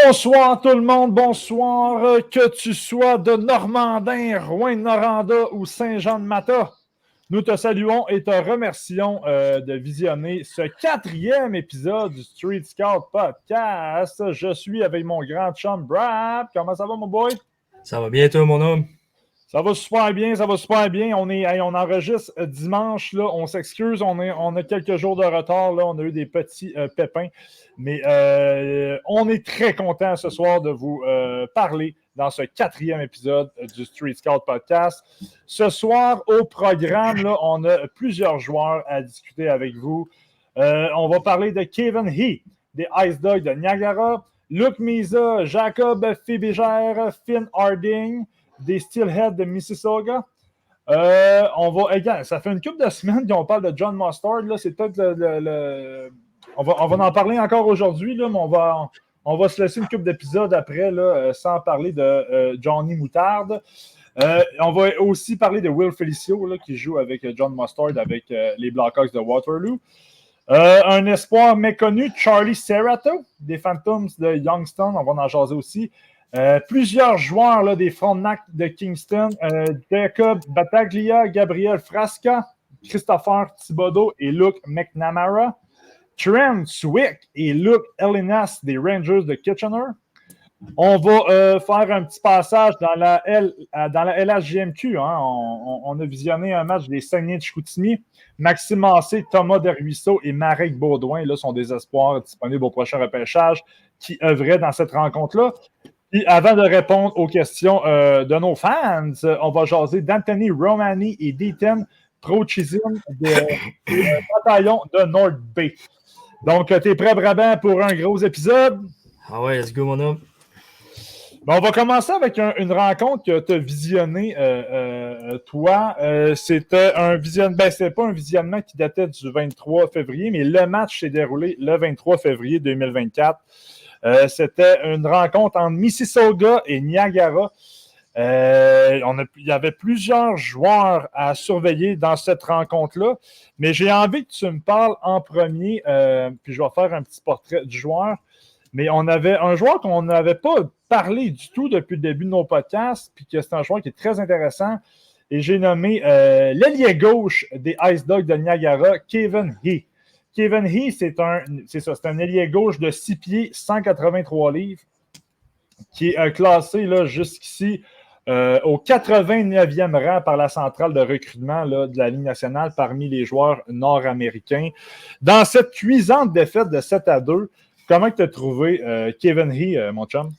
Bonsoir tout le monde, bonsoir, que tu sois de Normandin, Rouyn-Noranda ou Saint-Jean-de-Mata. Nous te saluons et te remercions de visionner ce 4e épisode du Street Scout Podcast. Je suis avec mon grand chum Brad. Comment ça va, mon boy? Ça va bien, toi, mon homme? Ça va super bien, ça va super bien. On enregistre dimanche, là. On s'excuse, on a quelques jours de retard, là. On a eu des petits pépins. Mais on est très content ce soir de vous parler dans ce 4e épisode du Street Scout Podcast. Ce soir, au programme, là, on a plusieurs joueurs à discuter avec vous. On va parler de Kevin He, des Ice Dogs de Niagara, Luc Misa, Jacob Fibigère, Finn Harding, des Steelheads de Mississauga. Ça fait une couple de semaines qu'on parle de John Mustard. Là, c'est peut-être on va en parler encore aujourd'hui, là, mais on va se laisser une couple d'épisodes après, là, sans parler de Johnny Moutarde. On va aussi parler de Will Felicio, là, qui joue avec John Mustard avec les Blackhawks de Waterloo. Un espoir méconnu, Charlie Serrato, des Phantoms de Youngstown. On va en jaser aussi. Plusieurs joueurs là, des Frontenac de Kingston, Jacob Battaglia, Gabriel Frasca, Christopher Thibodeau et Luke McNamara, Trent Swick et Luke Elinas des Rangers de Kitchener. On va faire un petit passage dans la LHJMQ. Hein. On a visionné un match des Saguenay de Chicoutimi. Maxime Massé, Thomas Desruisseaux et Marek Baudouin là, sont des espoirs disponibles au prochain repêchage qui œuvraient dans cette rencontre-là. Et avant de répondre aux questions de nos fans, on va jaser d'Anthony Romani et d'Ethan Prochizin du bataillon de North Bay. Donc, t'es prêt, Brabant, pour un gros épisode? Ah ouais, let's go, mon homme. On va commencer avec une rencontre que tu as visionnée, toi. C'était c'était pas un visionnement qui datait du 23 février, mais le match s'est déroulé le 23 février 2024. C'était une rencontre entre Mississauga et Niagara. Il y avait plusieurs joueurs à surveiller dans cette rencontre-là, mais j'ai envie que tu me parles en premier, puis je vais faire un petit portrait du joueur. Mais on avait un joueur qu'on n'avait pas parlé du tout depuis le début de nos podcasts, puis que c'est un joueur qui est très intéressant. Et j'ai nommé l'ailier gauche des Ice Dogs de Niagara, Kevin He. Kevin He, c'est un ailier gauche de 6 pieds, 183 livres, qui est classé là, jusqu'ici au 89e rang par la centrale de recrutement là, de la Ligue nationale parmi les joueurs nord-américains. Dans cette cuisante défaite de 7-2, comment tu as trouvé Kevin He, mon chum?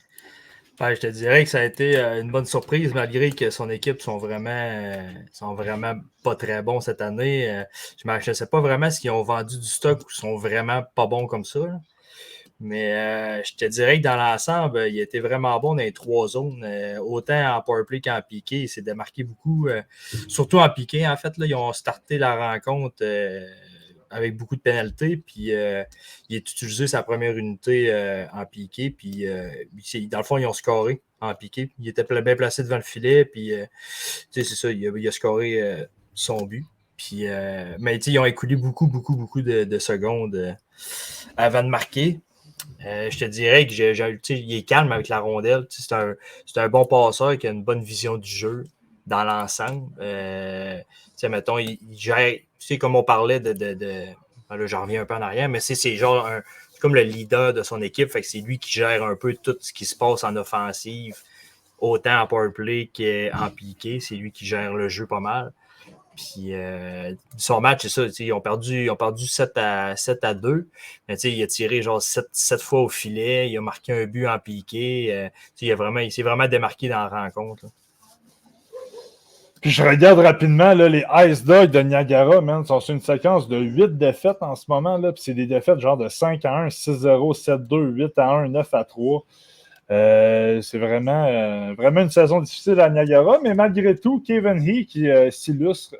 Ben, je te dirais que ça a été une bonne surprise, malgré que son équipe sont vraiment pas très bons cette année. Je ne sais pas vraiment s'ils ont vendu du stock ou sont vraiment pas bons comme ça. Là. Mais je te dirais que dans l'ensemble, il était vraiment bon dans les 3 zones. Autant en powerplay qu'en piqué, il s'est démarqué beaucoup. Surtout en piqué, en fait, là, ils ont starté la rencontre avec beaucoup de pénalités, puis il a utilisé sa première unité en piqué, puis dans le fond, ils ont scoré en piqué. Il était bien placé devant le filet, puis c'est ça, il a scoré son but. Puis, mais ils ont écoulé beaucoup de secondes avant de marquer. Je te dirais que il est calme avec la rondelle. C'est un bon passeur qui a une bonne vision du jeu dans l'ensemble. Mettons, il gère, comme on parlait là, j'en reviens un peu en arrière, mais c'est genre comme le leader de son équipe. Fait que c'est lui qui gère un peu tout ce qui se passe en offensive, autant en powerplay qu'en piqué. C'est lui qui gère le jeu pas mal. Puis son match, c'est ça, ils ont perdu 7-2. Mais il a tiré genre 7 fois au filet, il a marqué un but en piqué. Il s'est vraiment démarqué dans la rencontre. Là. Puis je regarde rapidement là, les Ice Dogs de Niagara, man, sont sur une séquence de 8 défaites en ce moment. Là, puis c'est des défaites genre de 5-1, 6-0, 7-2, 8-1, 9-3. C'est vraiment une saison difficile à Niagara, mais malgré tout, Kevin He qui s'illustre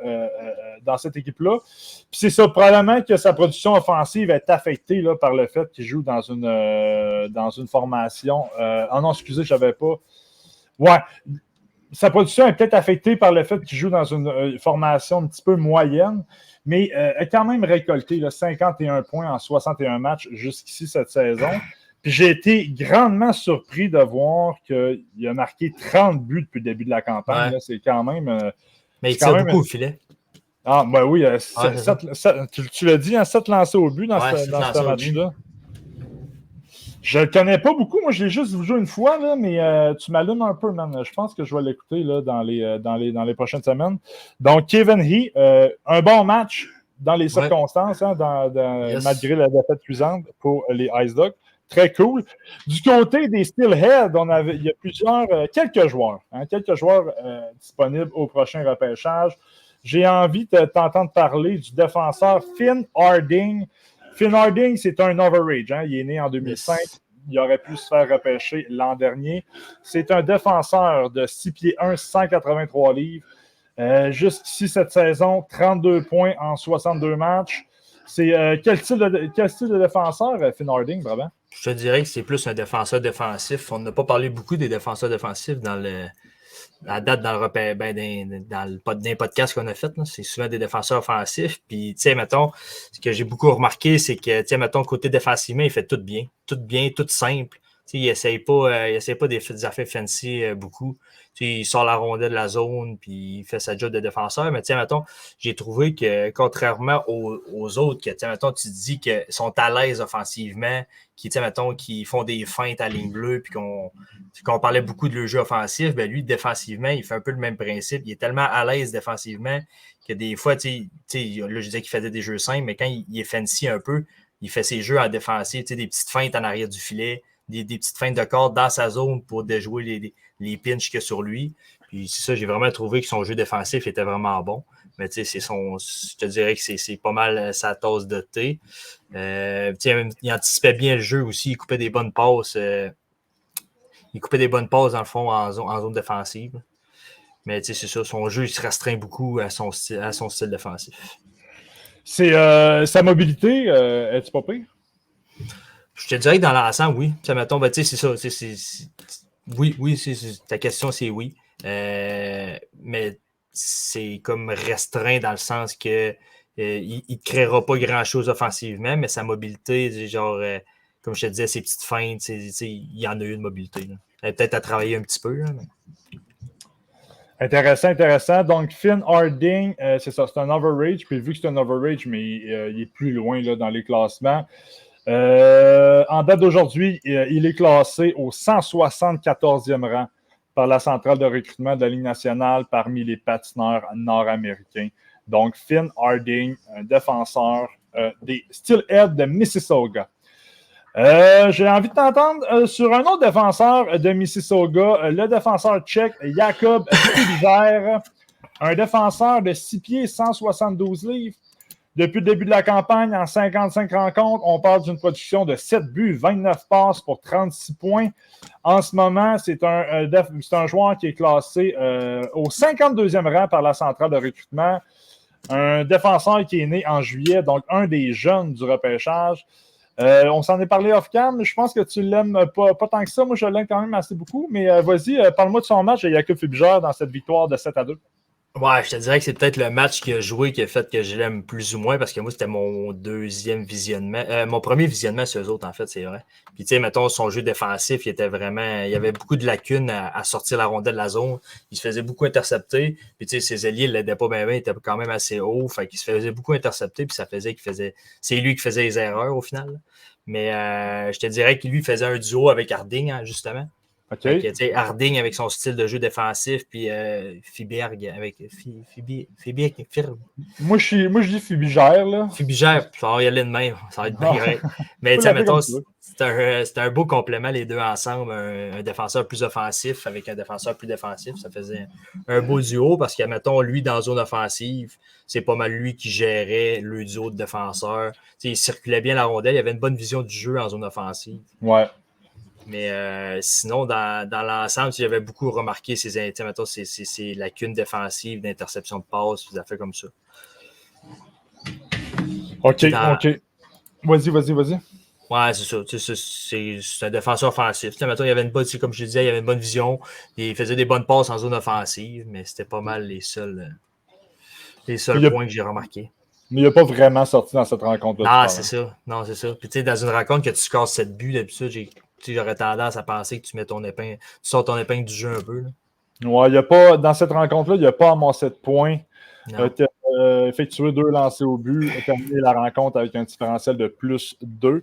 dans cette équipe-là. Puis c'est ça, probablement que sa production offensive est affectée là, par le fait qu'il joue dans une formation. Non, excusez, je savais pas. Ouais. Sa production est peut-être affectée par le fait qu'il joue dans une formation un petit peu moyenne, mais a quand même récolté là, 51 points en 61 matchs jusqu'ici cette saison. Puis j'ai été grandement surpris de voir qu'il a marqué 30 buts depuis le début de la campagne. Ouais. Là, c'est quand même. Mais il tire beaucoup au filet. Ah, ben oui, tu l'as dit, 7 lancés au but dans ce match-là. Je le connais pas beaucoup. Moi, je l'ai juste joué une fois, là, mais tu m'allumes un peu, man. Je pense que je vais l'écouter là, dans les prochaines semaines. Donc, Kevin He, un bon match dans les circonstances, hein, malgré la défaite cuisante pour les Ice Dogs. Très cool. Du côté des Steelheads, il y a quelques joueurs disponibles au prochain repêchage. J'ai envie de t'entendre parler du défenseur Finn Harding. Finn Harding, c'est un overage. Hein? Il est né en 2005. Yes. Il aurait pu se faire repêcher l'an dernier. C'est un défenseur de 6 pieds 1, 183 livres. Jusqu'ici, cette saison, 32 points en 62 matchs. C'est quel style de défenseur, Finn Harding, vraiment? Je te dirais que c'est plus un défenseur défensif. On n'a pas parlé beaucoup des défenseurs défensifs dans la date dans le podcast qu'on a fait. Là. C'est souvent des défenseurs offensifs. Puis, tu sais, mettons, ce que j'ai beaucoup remarqué, c'est que, tu sais, mettons, côté défensivement, il fait tout bien, tout simple. Tu sais, il essaye pas des affaires fancy beaucoup. Tu sais, il sort la rondelle de la zone, puis il fait sa job de défenseur. Mais, tu sais, mettons, j'ai trouvé que, contrairement aux autres, que, tu sais, mettons, tu te dis qu'ils sont à l'aise offensivement, qui font des feintes à ligne bleue, puis qu'on parlait beaucoup de leur jeu offensif, ben lui, défensivement, il fait un peu le même principe. Il est tellement à l'aise défensivement que des fois, là, je disais qu'il faisait des jeux simples, mais quand il est fancy un peu, il fait ses jeux en défensif, des petites feintes en arrière du filet, des petites feintes de corde dans sa zone pour déjouer les pinches qu'il y a sur lui. Puis c'est ça, j'ai vraiment trouvé que son jeu défensif était vraiment bon. Mais tu sais, je te dirais que c'est pas mal sa tasse de thé. Il anticipait bien le jeu aussi. Il coupait des bonnes passes. Il coupait des bonnes passes, dans le fond, en zone défensive. Mais tu sais, c'est ça. Son jeu, il se restreint beaucoup à son style défensif. C'est sa mobilité, est-tu pas pire? Je te dirais que dans l'ensemble, oui. Ça, mettons, ben, tu sais, c'est ça. Oui, ta question, c'est oui. Mais c'est comme restreint dans le sens que il ne créera pas grand-chose offensivement, mais sa mobilité, genre, comme je te disais, ses petites feintes, il y en a eu de mobilité. Là. Peut-être à travailler un petit peu. Là, mais... Intéressant. Donc, Finn Harding, c'est ça, c'est un overage. Puis vu que c'est un overage, mais il est plus loin là, dans les classements. En date d'aujourd'hui, il est classé au 174e rang par la centrale de recrutement de la Ligue nationale parmi les patineurs nord-américains. Donc, Finn Harding, un défenseur des Steelheads de Mississauga. J'ai envie de t'entendre sur un autre défenseur de Mississauga, le défenseur tchèque Jakub Fibiger, un défenseur de 6 pieds 172 livres. Depuis le début de la campagne, en 55 rencontres, on parle d'une production de 7 buts, 29 passes pour 36 points. En ce moment, c'est un joueur qui est classé au 52e rang par la centrale de recrutement. Un défenseur qui est né en juillet, donc un des jeunes du repêchage. On s'en est parlé off-cam. Je pense que tu l'aimes pas tant que ça. Moi, je l'aime quand même assez beaucoup. Mais vas-y, parle-moi de son match de Jakub Fibiger dans cette victoire de 7-2. Ouais, je te dirais que c'est peut-être le match qu'il a joué qui a fait que je l'aime plus ou moins parce que moi, c'était mon deuxième visionnement. Mon premier visionnement sur eux autres, en fait, c'est vrai. Puis, tu sais, mettons, son jeu défensif, il y avait beaucoup de lacunes à sortir la rondelle de la zone. Il se faisait beaucoup intercepter. Puis, tu sais, ses alliés ne l'aidaient pas bien, il était quand même assez haut. Fait qu'il se faisait beaucoup intercepter. Puis, ça faisait c'est lui qui faisait les erreurs au final. Mais je te dirais qu'il lui faisait un duo avec Harding, hein, justement. Okay. Donc, Harding avec son style de jeu défensif, puis Fiberg avec Moi, je dis Fibiger, là. Fibiger, ça va y aller de même, ça va être bien correct. Mais mettons, c'est un beau complément, les deux ensemble, un défenseur plus offensif avec un défenseur plus défensif. Ça faisait un beau duo parce que, mettons, lui, dans la zone offensive, c'est pas mal lui qui gérait le duo de défenseurs. T'sais, il circulait bien la rondelle, il avait une bonne vision du jeu en zone offensive. Ouais. Mais sinon, dans l'ensemble, j'avais beaucoup remarqué ces lacunes défensives, d'interception de passe, des affaires comme ça. OK. Vas-y. Ouais, c'est ça. C'est un défenseur offensif. Mettons, il y avait une bonne, comme je disais, il y avait une bonne vision. Il faisait des bonnes passes en zone offensive, mais c'était pas mal les seuls points que j'ai remarqués. Mais il n'a pas vraiment sorti dans cette rencontre-là. Non, c'est ça. Non, c'est ça. Puis, tu sais, dans une rencontre que tu scores 7 buts, d'habitude, j'aurais tendance à penser que tu sors ton épingle du jeu un peu. Là. Ouais, dans cette rencontre-là, il n'a pas amassé de points. Effectué 2 lancers au but, a terminé la rencontre avec un différentiel de +2.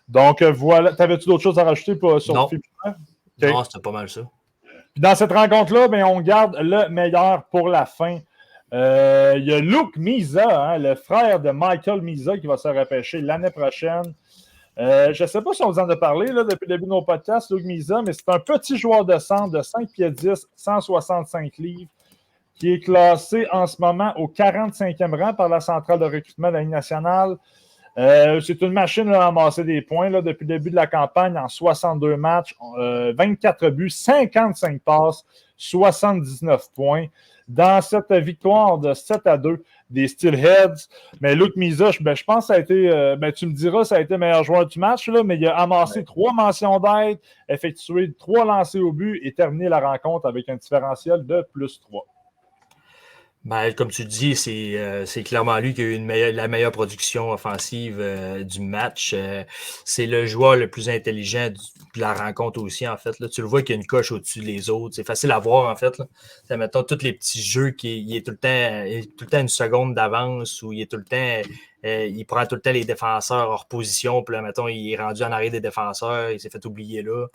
Donc, voilà. T'avais-tu d'autres choses à rajouter sur non. le Okay. Non, c'était pas mal ça. Puis dans cette rencontre-là, ben, on garde le meilleur pour la fin. Il y a Luke Misa, le frère de Michael Misa, qui va se repêcher l'année prochaine. Je ne sais pas si on vous en a parlé là, depuis le début de nos podcasts, Luke Misa, mais c'est un petit joueur de centre de 5 pieds 10, 165 livres, qui est classé en ce moment au 45e rang par la centrale de recrutement de la Ligue nationale. C'est une machine à amasser des points là, depuis le début de la campagne en 62 matchs, 24 buts, 55 passes, 79 points. Dans cette victoire de 7-2 des Steelheads, mais Luke Misa, je pense que ça a été, tu me diras, ça a été meilleur joueur du match, là, mais il a amassé 3 mentions d'aide, effectué 3 lancers au but et terminé la rencontre avec un différentiel de +3. Ben, comme tu dis, c'est clairement lui qui a eu la meilleure production offensive du match. C'est le joueur le plus intelligent de la rencontre aussi, en fait. Là, tu le vois qu'il y a une coche au-dessus des autres. C'est facile à voir, en fait. Là. Mettons, tous les petits jeux, il est tout le temps une seconde d'avance ou il est tout le temps... il prend tout le temps les défenseurs hors position. Puis là, mettons, il est rendu en arrière des défenseurs. Il s'est fait oublier là.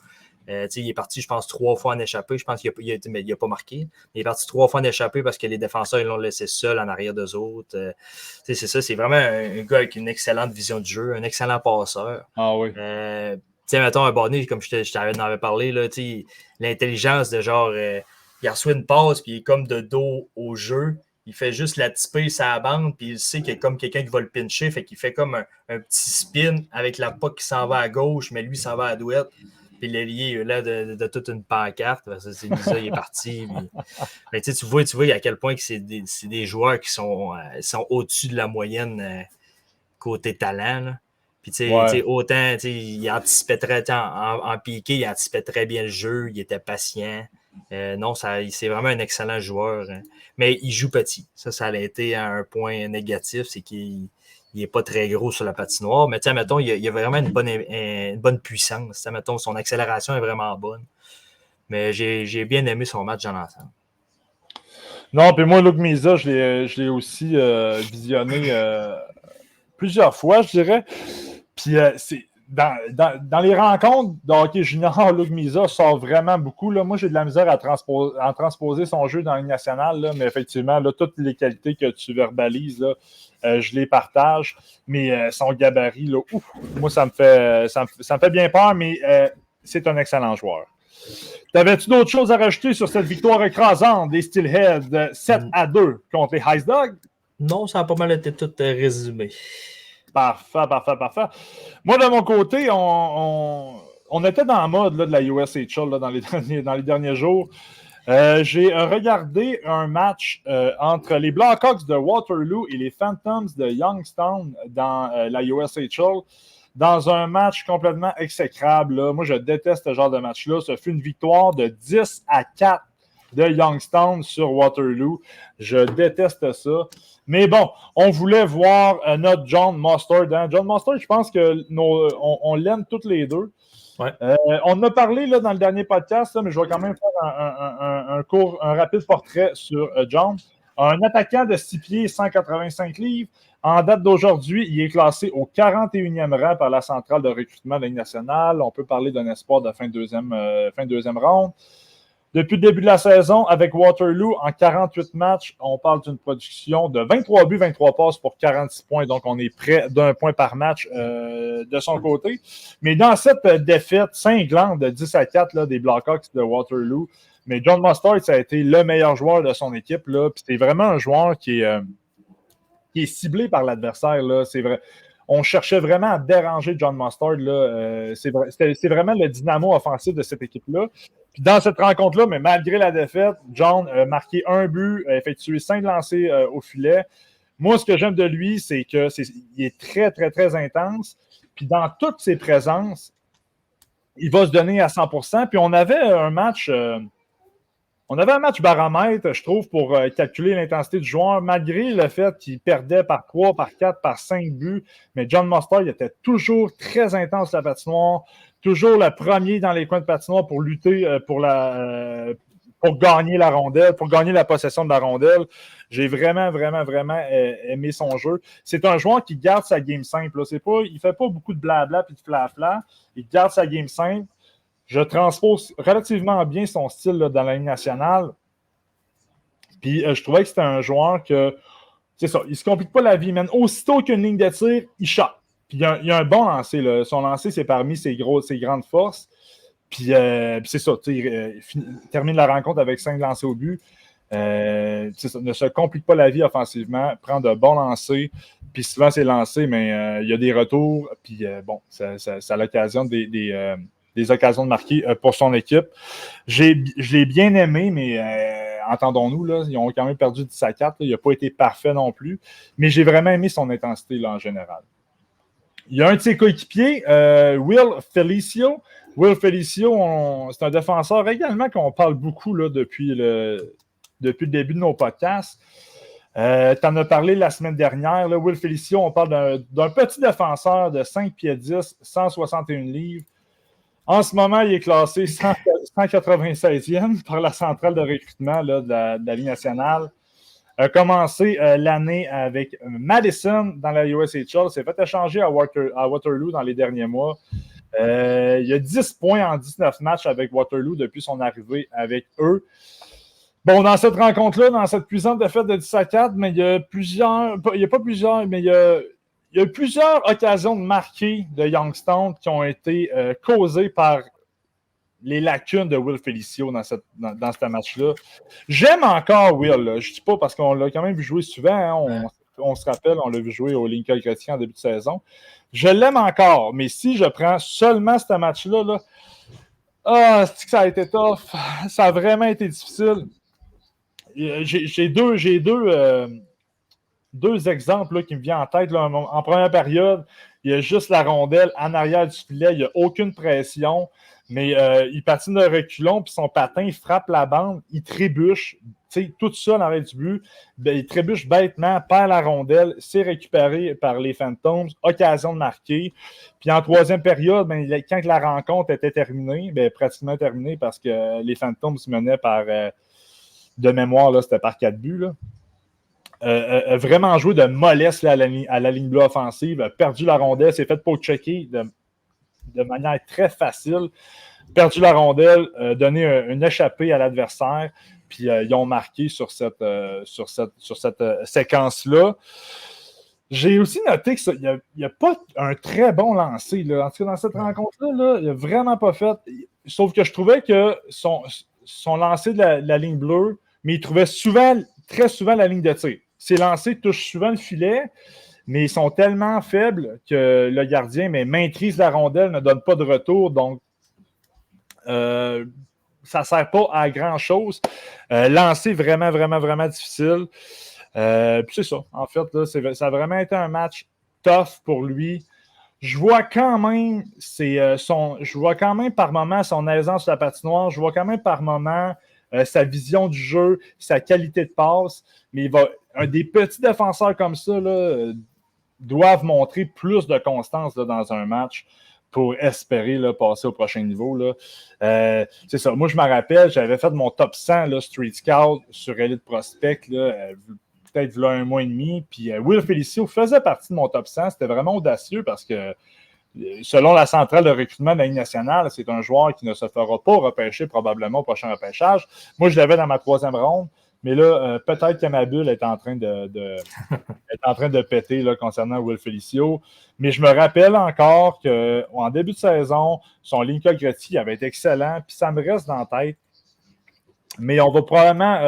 Il est parti, je pense, 3 fois en échappé. Je pense qu'il n'a pas marqué. Il est parti 3 fois en échappé parce que les défenseurs ils l'ont laissé seul en arrière d'eux autres. C'est ça, c'est vraiment un gars avec une excellente vision du jeu, un excellent passeur. Ah oui. Mettons, un Barney, comme je t'en avais parlé, là, l'intelligence de genre, il reçoit une passe puis il est comme de dos au jeu. Il fait juste la tiper sa bande, puis il sait qu'il y a comme quelqu'un qui va le pincher, fait qu'il fait comme un petit spin avec la puck qui s'en va à gauche, mais lui s'en va à droite. Puis l'ailier là de toute une pancarte. C'est Misa, il est parti. Mais tu vois à quel point que c'est des joueurs qui sont au-dessus de la moyenne côté talent. Là. Puis autant il anticipait en piqué, il anticipait très bien le jeu, il était patient. Non, c'est vraiment un excellent joueur. Hein. Mais il joue petit. Ça a été un point négatif, c'est qu'il n'est pas très gros sur la patinoire. Mais mettons, il a vraiment une bonne puissance. Mettons, son accélération est vraiment bonne. Mais j'ai bien aimé son match dans l'ensemble. Non, puis moi, Luke Misa, je l'ai aussi visionné plusieurs fois, je dirais. Puis c'est dans les rencontres de hockey junior, Luke Misa sort vraiment beaucoup. Là. Moi, j'ai de la misère à transposer son jeu dans la Ligue nationale, là, mais effectivement, là, toutes les qualités que tu verbalises, là, je les partage. Mais son gabarit, là, moi, ça me fait bien peur, mais c'est un excellent joueur. T'avais-tu d'autres choses à rajouter sur cette victoire écrasante des Steelheads 7-2 contre les Ice Dogs? Non, ça a pas mal été tout résumé. Parfait. Moi, de mon côté, on était dans le mode là, de la USHL là, dans les derniers jours. J'ai regardé un match entre les Blackhawks de Waterloo et les Phantoms de Youngstown dans la USHL. Dans un match complètement exécrable. Là. Moi, je déteste ce genre de match-là. Ce fut une victoire de 10-4 de Youngstown sur Waterloo. Je déteste ça. Mais bon, on voulait voir notre John Mustard. Hein? John Mustard, je pense qu'on l'aime toutes les deux. Ouais. On en a parlé là, dans le dernier podcast, là, mais je vais quand même faire un rapide portrait sur John. Un attaquant de 6 pieds, 185 livres. En date d'aujourd'hui, il est classé au 41e rang par la centrale de recrutement de la Ligue nationale. On peut parler d'un espoir de fin de deuxième ronde. Depuis le début de la saison, avec Waterloo, en 48 matchs, on parle d'une production de 23 buts, 23 passes pour 46 points. Donc, on est près d'un point par match de son côté. Mais dans cette défaite cinglante de 10-4 là, des Blackhawks de Waterloo, mais John Mustard, ça a été le meilleur joueur de son équipe. Là. Puis c'est vraiment un joueur qui est ciblé par l'adversaire. Là. C'est vrai. On cherchait vraiment à déranger John Mustard. Là. C'est vraiment le dynamo offensif de cette équipe-là. Puis dans cette rencontre-là, mais malgré la défaite, John a marqué un but, a effectué 5 lancers au filet. Moi, ce que j'aime de lui, c'est qu'il est très, très, très intense. Puis dans toutes ses présences, il va se donner à 100%. Puis on avait un match On avait un match baromètre, je trouve, pour calculer l'intensité du joueur, malgré le fait qu'il perdait par 3, par 4, par 5 buts. Mais John Mustard, il était toujours très intense sur la patinoire, toujours le premier dans les coins de patinoire pour lutter pour gagner la rondelle, pour gagner la possession de la rondelle. J'ai vraiment aimé son jeu. C'est un joueur qui garde sa game simple. Là. Il ne fait pas beaucoup de blabla et de flafla. Il garde sa game simple. Je transpose relativement bien son style là, dans la Ligue nationale. Puis je trouvais que c'était un joueur que, c'est ça, il ne se complique pas la vie, man. Aussitôt qu'une ligne de tir, il shot. Puis il a un bon lancer. Là. Son lancer, c'est parmi ses grandes forces. Puis c'est ça, il termine la rencontre avec 5 lancers au but. Ça, ne se complique pas la vie offensivement, prend de bons lancers. Puis souvent, c'est lancé, mais il y a des retours. Puis ça l'occasion des occasions de marquer pour son équipe. Je l'ai bien aimé, mais entendons-nous, là, ils ont quand même perdu 10 à 4. Là, il n'a pas été parfait non plus. Mais j'ai vraiment aimé son intensité là, en général. Il y a un de ses coéquipiers, Will Felicio. Will Felicio, c'est un défenseur également qu'on parle beaucoup là, depuis le début de nos podcasts. Tu en as parlé la semaine dernière. Là, Will Felicio, on parle d'un petit défenseur de 5 pieds 10, 161 livres. En ce moment, il est classé 196e par la centrale de recrutement là, de la Ligue nationale. A commencé l'année avec Madison dans la USHL. S'est fait échanger à Waterloo dans les derniers mois. Il y a 10 points en 19 matchs avec Waterloo depuis son arrivée avec eux. Bon, dans cette rencontre-là, dans cette puissante défaite de 10 à 4, mais il y a plusieurs occasions de marquer de Youngstown qui ont été causées par les lacunes de Will Felicio dans ce match-là. J'aime encore Will. Là. Je ne dis pas parce qu'on l'a quand même vu jouer souvent. Hein, on se rappelle, on l'a vu jouer au Lincoln Chrétien en début de saison. Je l'aime encore, mais si je prends seulement ce match-là, c'est que ça a été tough. Ça a vraiment été difficile. J'ai deux exemples là, qui me viennent en tête. Là. En première période, il y a juste la rondelle en arrière du filet. Il n'y a aucune pression. Mais il patine de reculons, puis son patin, il frappe la bande, il trébuche, tout ça dans l'arrêt du but. Il trébuche bêtement, perd la rondelle, c'est récupéré par les Phantoms, occasion de marquer. Puis en troisième période, quand la rencontre était terminée, pratiquement terminée parce que les Phantoms menaient par, de mémoire, là, c'était par 4 buts, là. Vraiment joué de mollesse là, à la ligne bleue offensive, a perdu la rondelle, s'est fait checker de manière très facile, perdu la rondelle, donné une échappée à l'adversaire, puis ils ont marqué sur cette séquence-là. J'ai aussi noté qu'il n'y a pas un très bon lancer. Là. En tout cas, dans cette rencontre-là, il n'a vraiment pas fait. Sauf que je trouvais que son lancer de la ligne bleue, mais il trouvait très souvent la ligne de tir. Ses lancers touchent souvent le filet, mais ils sont tellement faibles que le gardien maîtrise la rondelle, ne donne pas de retour, donc ça ne sert pas à grand-chose. Lancer vraiment difficile. Puis c'est ça, en fait, là, ça a vraiment été un match tough pour lui. Je vois quand même par moments son aisance sur la patinoire, je vois quand même par moments sa vision du jeu, sa qualité de passe, mais des petits défenseurs comme ça là, doivent montrer plus de constance là, dans un match pour espérer là, passer au prochain niveau. Là. C'est ça. Moi, je me rappelle, j'avais fait mon top 100 là, Street Scout sur Elite Prospect, là, peut-être là, un mois et demi. Puis Will Felicio faisait partie de mon top 100. C'était vraiment audacieux parce que selon la centrale de recrutement de la Ligue nationale, c'est un joueur qui ne se fera pas repêcher probablement au prochain repêchage. Moi, je l'avais dans ma 3e ronde. Mais là, peut-être que ma bulle est en train de péter là, concernant Will Felicio. Mais je me rappelle encore qu'en début de saison, son Lincoln Chrétien avait été excellent, puis ça me reste dans la tête. Mais on va probablement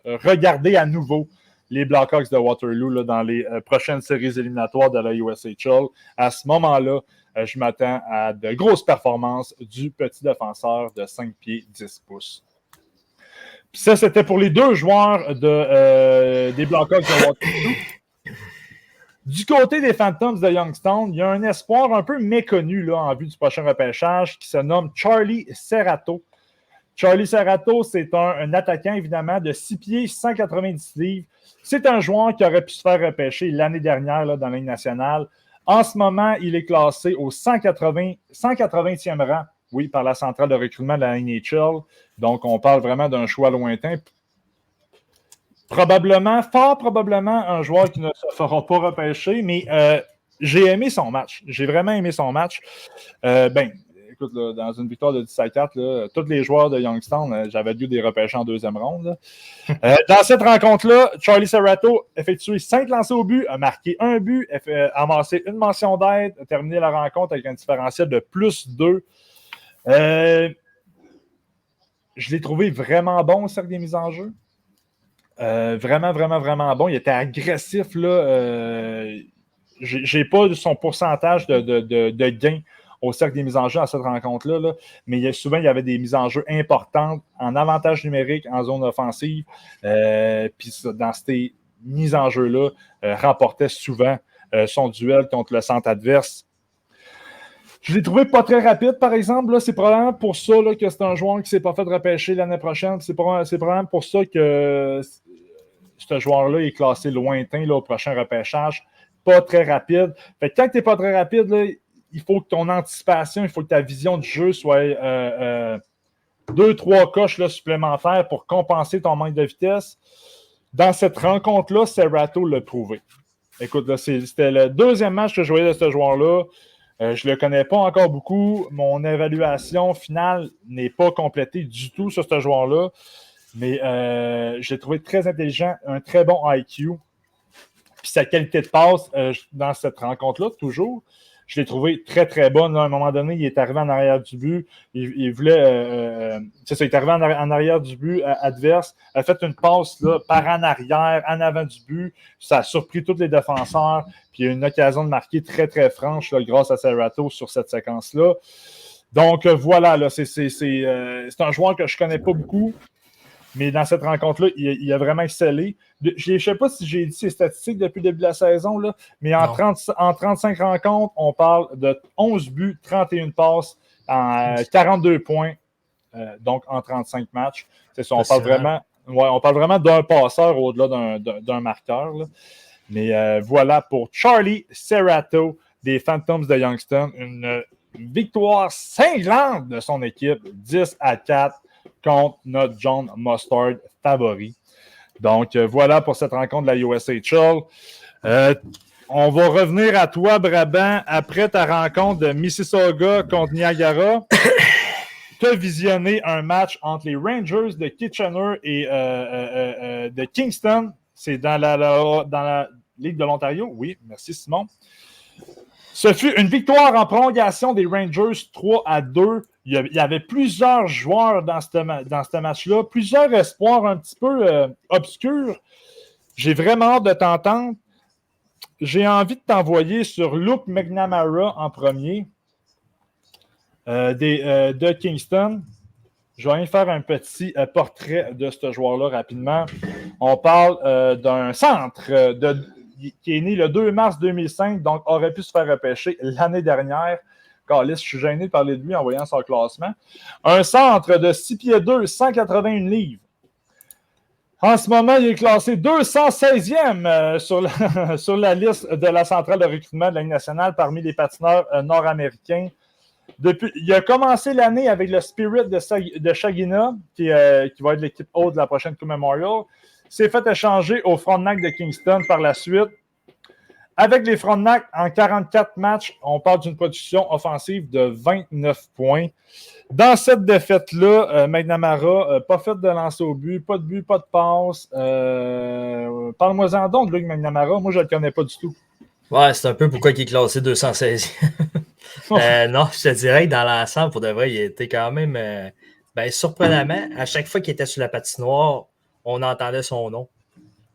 regarder à nouveau les Blackhawks de Waterloo là, dans les prochaines séries éliminatoires de la USHL. À ce moment-là, je m'attends à de grosses performances du petit défenseur de 5 pieds 10 pouces. Puis ça, c'était pour les 2 joueurs des Blackhawks de Waterloo. Du côté des Phantoms de Youngstown, il y a un espoir un peu méconnu là, en vue du prochain repêchage qui se nomme Charlie Serrato. Charlie Serrato, c'est un attaquant, évidemment, de 6 pieds, 190 livres. C'est un joueur qui aurait pu se faire repêcher l'année dernière là, dans la Ligue nationale. En ce moment, il est classé au 180e rang, oui, par la centrale de recrutement de la NHL. Donc, on parle vraiment d'un choix lointain. Fort probablement, un joueur qui ne se fera pas repêcher, mais j'ai aimé son match. J'ai vraiment aimé son match. Écoute, là, dans une victoire de 10-4, tous les joueurs de Youngstown, j'avais dû les repêcher en deuxième ronde. Dans cette rencontre-là, Charlie Serrato a effectué 5 lancers au but, a marqué un but, a amassé une mention d'aide, a terminé la rencontre avec un différentiel de +2. Je l'ai trouvé vraiment bon au cercle des mises en jeu. Vraiment, vraiment, vraiment bon. Il était agressif, là. J'ai pas son pourcentage de gain au cercle des mises en jeu à cette rencontre-là, là. Mais souvent, il y avait des mises en jeu importantes en avantage numérique, en zone offensive. Puis dans ces mises en jeu-là, remportait souvent son duel contre le centre adverse. Je l'ai trouvé pas très rapide, par exemple. Là, c'est probablement pour ça là, que c'est un joueur qui ne s'est pas fait repêcher l'année prochaine. C'est probablement pour ça que ce joueur-là est classé lointain là, au prochain repêchage. Pas très rapide. Fait que quand tu n'es pas très rapide, là, il faut que ton anticipation, il faut que ta vision du jeu soit 2-3 coches là, supplémentaires pour compenser ton manque de vitesse. Dans cette rencontre-là, Serrato l'a prouvé. Écoute, là, c'était le deuxième match que je voyais de ce joueur-là. Je ne le connais pas encore beaucoup. Mon évaluation finale n'est pas complétée du tout sur ce joueur-là. Mais je l'ai trouvé très intelligent, un très bon IQ. Puis sa qualité de passe dans cette rencontre-là, toujours, je l'ai trouvé très, très bonne. Là, à un moment donné, il est arrivé en arrière du but. Il voulait... c'est ça, il est arrivé en arrière du but adverse. A fait une passe là, par en arrière, en avant du but. Ça a surpris tous les défenseurs. Puis il y a eu une occasion de marquer très, très franche là, grâce à Serrato sur cette séquence-là. Donc, voilà, là, c'est un joueur que je ne connais pas beaucoup. Mais dans cette rencontre-là, il a vraiment excellé. Je ne sais pas si j'ai dit ses statistiques depuis le début de la saison, là, mais en 35 rencontres, on parle de 11 buts, 31 passes, 42 points, donc en 35 matchs. C'est ça, on parle vraiment d'un passeur au-delà d'un marqueur. Là. Mais voilà pour Charlie Serrato des Phantoms de Youngstown. Une victoire cinglante de son équipe, 10-4. Contre notre John Mustard favori. Donc, voilà pour cette rencontre de la USHL. On va revenir à toi, Brabant, après ta rencontre de Mississauga contre Niagara. Tu as visionné un match entre les Rangers de Kitchener et de Kingston. C'est dans la Ligue de l'Ontario. Oui, merci Simon. Ce fut une victoire en prolongation des Rangers 3-2. Il y avait plusieurs joueurs dans ce match-là, plusieurs espoirs un petit peu obscurs. J'ai vraiment hâte de t'entendre. J'ai envie de t'envoyer sur Luke McNamara en premier de Kingston. Je vais aller faire un petit portrait de ce joueur-là rapidement. On parle d'un centre qui est né le 2 mars 2005, donc aurait pu se faire repêcher l'année dernière. Carlis, je suis gêné de parler de lui en voyant son classement. Un centre de 6 pieds 2, 181 livres. En ce moment, il est classé 216e sur la liste de la centrale de recrutement de la Ligue nationale parmi les patineurs nord-américains. Il a commencé l'année avec le Spirit de Saginaw, qui va être l'équipe haute de la prochaine Coupe Memorial. S'est fait échanger au Frontenac de Kingston par la suite. Avec les Frontenac, en 44 matchs, on parle d'une production offensive de 29 points. Dans cette défaite-là, McNamara, pas fait de lancer au but, pas de but, pas de passe. Parle-moi-en donc de Luke McNamara. Moi, je ne le connais pas du tout. Ouais, c'est un peu pourquoi il est classé 216. Non, je te dirais que dans l'ensemble, pour de vrai, il était quand même surprenamment. À chaque fois qu'il était sur la patinoire, on entendait son nom.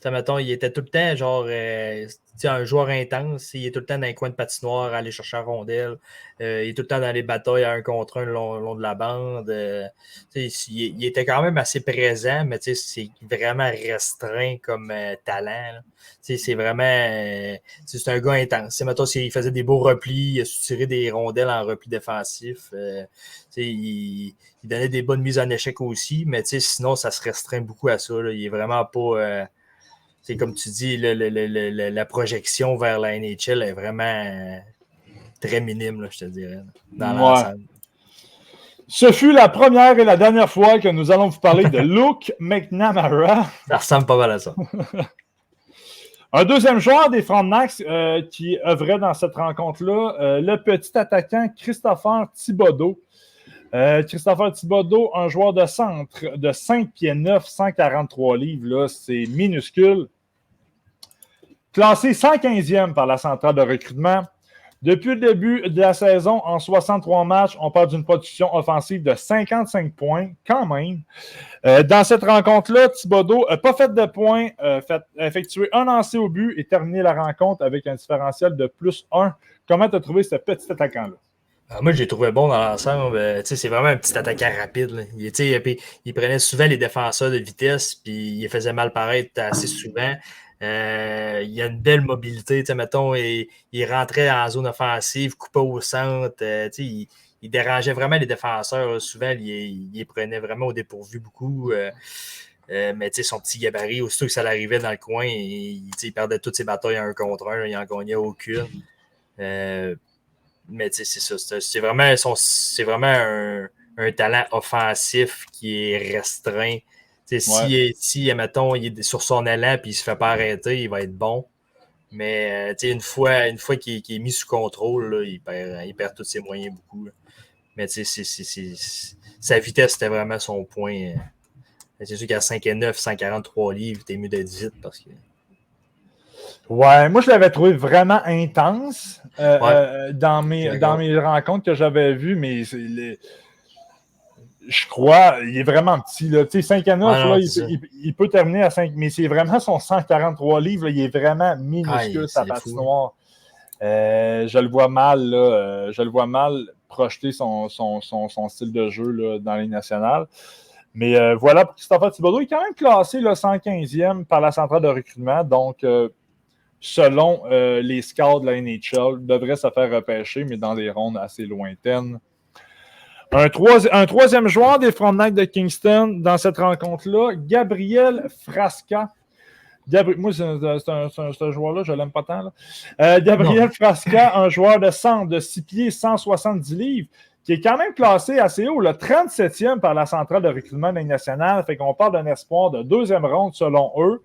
Mettons, il était tout le temps genre un joueur intense. Il est tout le temps dans les coins de patinoire à aller chercher la rondelle. Il est tout le temps dans les batailles à 1 contre 1 le long de la bande. Il était quand même assez présent, mais c'est vraiment restreint comme talent. C'est vraiment c'est un gars intense. Mettons, il faisait des beaux replis, il a su tirer des rondelles en repli défensif. Il donnait des bonnes mises en échec aussi, mais sinon, ça se restreint beaucoup à ça. Là. Il est vraiment pas. C'est comme tu dis, la projection vers la NHL est vraiment très minime, là, je te dirais, dans l'ensemble. Ce fut la première et la dernière fois que nous allons vous parler de Luke McNamara. Ça ressemble pas mal à ça. Un deuxième joueur des Frontenacs qui œuvrait dans cette rencontre-là, le petit attaquant Christopher Thibodeau. Christopher Thibodeau, un joueur de centre de 5 pieds 9, 143 livres, là, c'est minuscule. Classé 115e par la centrale de recrutement. Depuis le début de la saison, en 63 matchs, on parle d'une production offensive de 55 points, quand même. Dans cette rencontre-là, Thibodeau n'a pas fait de points, a effectué un lancer au but et terminé la rencontre avec un différentiel de +1. Comment tu as trouvé ce petit attaquant-là? Moi, je l'ai trouvé bon dans l'ensemble. C'est vraiment un petit attaquant rapide. Là. Il prenait souvent les défenseurs de vitesse, puis il les faisait mal paraître assez souvent. Il a une belle mobilité. Mettons, il rentrait en zone offensive, coupait au centre. Il dérangeait vraiment les défenseurs. Là. Souvent, il les prenait vraiment au dépourvu beaucoup. Mais son petit gabarit, aussitôt que ça l'arrivait dans le coin, il perdait toutes ses batailles à 1 contre 1. Là, il n'en gagnait aucune. Mais c'est ça. C'est vraiment un talent offensif qui est restreint. Si, mettons, il est sur son élan et il ne se fait pas arrêter, il va être bon. Mais une fois qu'il est mis sous contrôle, là, il perd tous ses moyens beaucoup. Là. Mais sa vitesse, c'était vraiment son point. C'est sûr qu'à 5,9, 143 livres, t'es mieux d'être vite parce que. Ouais, moi je l'avais trouvé vraiment intense dans mes rencontres que j'avais vues, mais je crois il est vraiment petit. Là. 5 à 9, là, il peut terminer à 5, mais c'est vraiment son 143 livres, là, il est vraiment minuscule, sa patinoire. Je le vois mal, là, je le vois mal projeter son style de jeu là, dans les nationales. Mais voilà pour Christopher Thibodeau. Il est quand même classé là, 115e par la centrale de recrutement. Donc, selon les scouts de la NHL, devrait se faire repêcher, mais dans des rondes assez lointaines. Un troisième joueur des Frontenacs de Kingston dans cette rencontre-là, Gabriel Frasca. Moi, ce joueur-là, je ne l'aime pas tant. Là. Gabriel Frasca, un joueur de centre de 6 pieds, 170 livres, qui est quand même classé assez haut, le 37e par la centrale de recrutement de la Ligue nationale. Fait qu'on parle d'un espoir de deuxième ronde selon eux.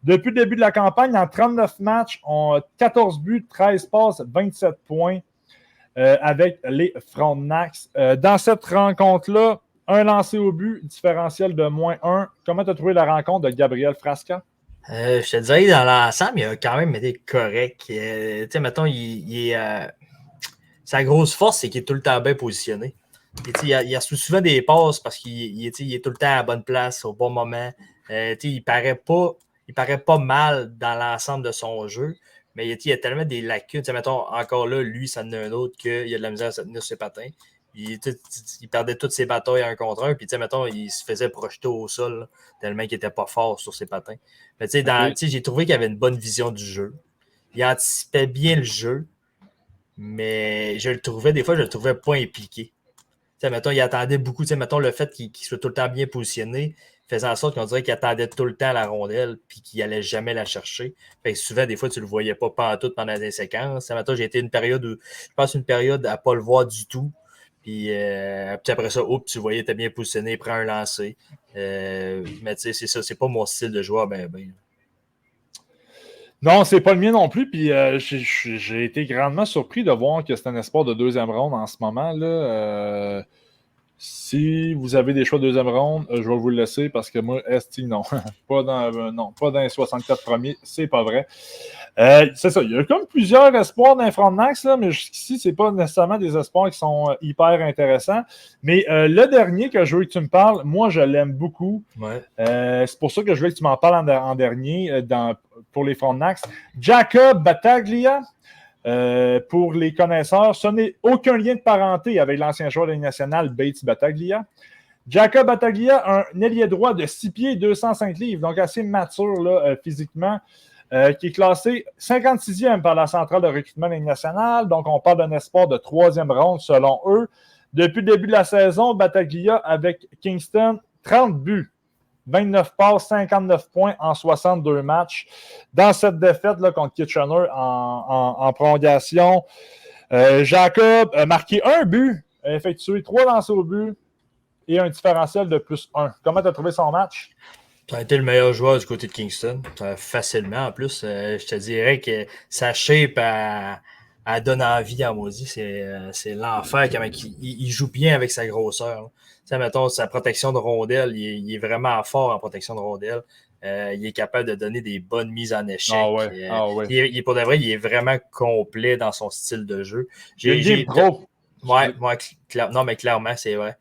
Depuis le début de la campagne, en 39 matchs, on a 14 buts, 13 passes, 27 points avec les Frontenacs. Dans cette rencontre-là, un lancé au but, différentiel de -1. Comment tu as trouvé la rencontre de Gabriel Frasca? Je te dirais, dans l'ensemble, il a quand même été correct. Mettons, sa grosse force, c'est qu'il est tout le temps bien positionné. Il reçoit souvent des passes parce qu'il est tout le temps à la bonne place, au bon moment. Il paraît pas mal dans l'ensemble de son jeu, mais il y a tellement des lacunes. Mettons, encore là, lui, ça en a un autre qu'il a de la misère à se tenir sur ses patins. Il perdait toutes ses batailles à 1 contre 1, puis mettons, il se faisait projeter au sol, là, tellement qu'il n'était pas fort sur ses patins. Mais j'ai trouvé qu'il avait une bonne vision du jeu. Il anticipait bien le jeu, mais des fois, je le trouvais pas impliqué. Mettons, il attendait beaucoup. Mettons, le fait qu'il soit tout le temps bien positionné faisait en sorte qu'on dirait qu'il attendait tout le temps la rondelle puis qu'il n'allait jamais la chercher. Fait que souvent, des fois, tu le voyais pas pantoute pendant des séquences. Mettons, j'ai été une période à ne pas le voir du tout. Puis après ça, tu voyais, t'es bien positionné, prends un lancer. Mais c'est ça, c'est pas mon style de joueur, ben. Non, c'est pas le mien non plus. Puis j'ai été grandement surpris de voir que c'est un espoir de deuxième ronde en ce moment. Là. Si vous avez des choix de deuxième ronde, je vais vous le laisser parce que moi, Esti, non. Pas dans les 64 premiers, c'est pas vrai. C'est ça, il y a comme plusieurs espoirs dans les Frontenacs, là, mais jusqu'ici, c'est pas nécessairement des espoirs qui sont hyper intéressants. Mais le dernier que je veux que tu me parles, moi, je l'aime beaucoup. Ouais. C'est pour ça que je veux que tu m'en parles en dernier pour les Frontenacs. Jacob Battaglia. Pour les connaisseurs, ce n'est aucun lien de parenté avec l'ancien joueur de la Ligue nationale Bates Battaglia. Jacob Battaglia, un ailier droit de 6 pieds 205 livres, donc assez mature là, physiquement, qui est classé 56e par la centrale de recrutement de la Ligue nationale. Donc, on parle d'un espoir de 3e ronde selon eux. Depuis le début de la saison, Battaglia avec Kingston, 30 buts. 29 passes, 59 points en 62 matchs. Dans cette défaite là, contre Kitchener en prolongation, Jacob a marqué un but, a effectué 3 lancers au but et un différentiel de +1. Comment tu as trouvé son match? Ça a été le meilleur joueur du côté de Kingston, facilement. En plus, je te dirais que sa shape elle donne envie en maudit. C'est l'enfer quand il joue bien avec sa grosseur. Tu sais, mettons, sa protection de rondelle, il est vraiment fort en protection de rondelle. Il est capable de donner des bonnes mises en échec. Pour de vrai, il est vraiment complet dans son style de jeu. Game pro. Ouais, non, mais clairement, c'est vrai.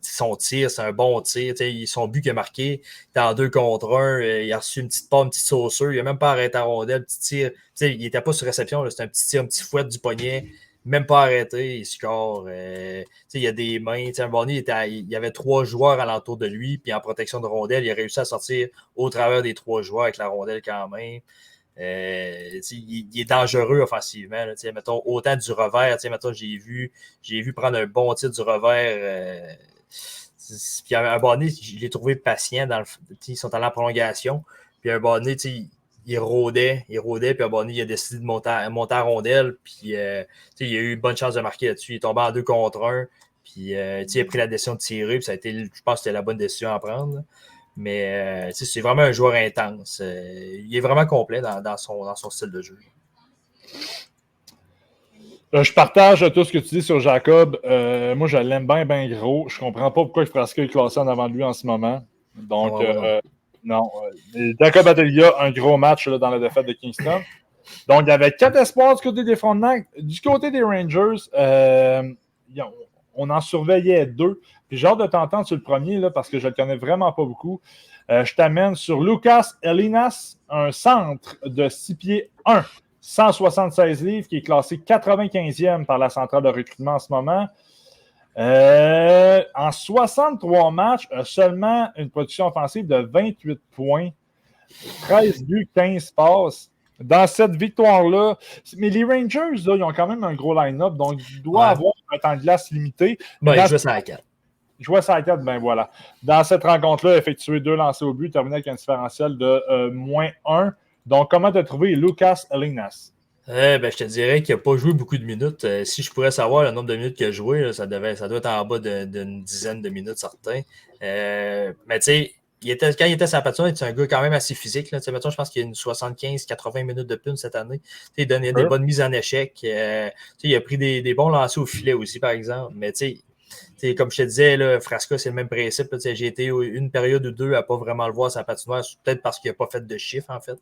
Son tir, c'est un bon tir. Son but qu'il a marqué, il est en 2 contre 1. Il a reçu une petite sauceuse. Il n'a même pas arrêté à rondelle. Petit tir. Il n'était pas sur réception. C'était un petit tir, un petit fouette du poignet. Même pas arrêté. Il score. Il y a des mains. Un bon, il y avait 3 joueurs alentour de lui. Puis en protection de rondelle, il a réussi à sortir au travers des 3 joueurs avec la rondelle quand même. Il est dangereux offensivement. Là, mettons, autant du revers. Mettons, j'ai vu prendre un bon tir du revers. Puis un bonnet, je l'ai trouvé patient. Ils sont allés en prolongation. Puis un bonnet, il rôdait. Puis un bonnet, il a décidé de monter à rondelle. Puis il a eu une bonne chance de marquer là-dessus. Il est tombé en 2 contre 1. Puis il a pris la décision de tirer. Puis ça a été, je pense que c'était la bonne décision à prendre. Là. Mais c'est vraiment un joueur intense. Il est vraiment complet dans son style de jeu. Je partage tout ce que tu dis sur Jacob. Moi, je l'aime bien gros. Je comprends pas pourquoi Frasca est classé en avant de lui en ce moment. Donc, non. Jacob Battaglia, un gros match là, dans la défaite de Kingston. Donc, il y avait 4 espoirs du côté des Frontenacs. Du côté des Rangers, on en surveillait 2. Puis j'ai hâte de t'entendre sur le premier, là, parce que je ne le connais vraiment pas beaucoup. Je t'amène sur Lucas Elinas, un centre de 6 pieds 1, 176 livres, qui est classé 95e par la centrale de recrutement en ce moment. En 63 matchs, seulement une production offensive de 28 points, 13 buts, 15 passes. Dans cette victoire-là, mais les Rangers, là, ils ont quand même un gros line-up, donc ils doivent avoir un temps de glace limité. Ben, ils jouent ça à 4. Il jouait ça à 4, ben voilà. Dans cette rencontre-là, effectué 2 lancers au but, terminé avec un différentiel de -1. Donc, comment tu as trouvé Lucas Elinas? Je te dirais qu'il n'a pas joué beaucoup de minutes. Si je pourrais savoir le nombre de minutes qu'il a joué, là, ça doit être en bas d'une dizaine de minutes certains. Mais tu sais, quand il était sur la patinoire, c'est un gars quand même assez physique. Là. Mettons, je pense qu'il y a une 75-80 minutes de pune cette année. Il donnait des bonnes mises en échec. Il a pris des bons lancers au filet aussi, par exemple. Mais comme je te disais, là, Frasca, c'est le même principe. Là, j'ai été une période ou 2 à ne pas vraiment le voir sur la patinoire, peut-être parce qu'il n'a pas fait de chiffres, en fait.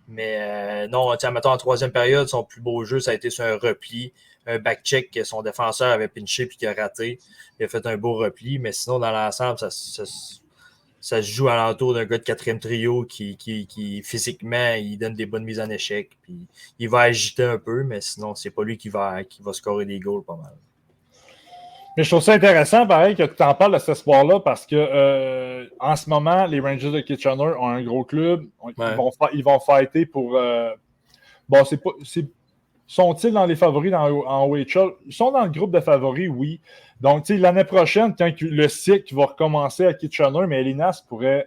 Mais non, mettons, en 3e période, son plus beau jeu, ça a été sur un repli, un back-check que son défenseur avait pinché et qu'il a raté. Il a fait un beau repli, mais sinon, dans l'ensemble, ça se joue à l'entour d'un gars de 4e trio qui physiquement, il donne des bonnes mises en échec. Puis il va agiter un peu, mais sinon, c'est pas lui qui va scorer des goals pas mal. Mais je trouve ça intéressant, pareil, que tu en parles de cet espoir-là, parce que en ce moment, les Rangers de Kitchener ont un gros club. Ils vont fighter pour. Sont-ils dans les favoris en OHL? Ils sont dans le groupe de favoris, oui. Donc, l'année prochaine, quand le cycle va recommencer à Kitchener, mais Elinas pourrait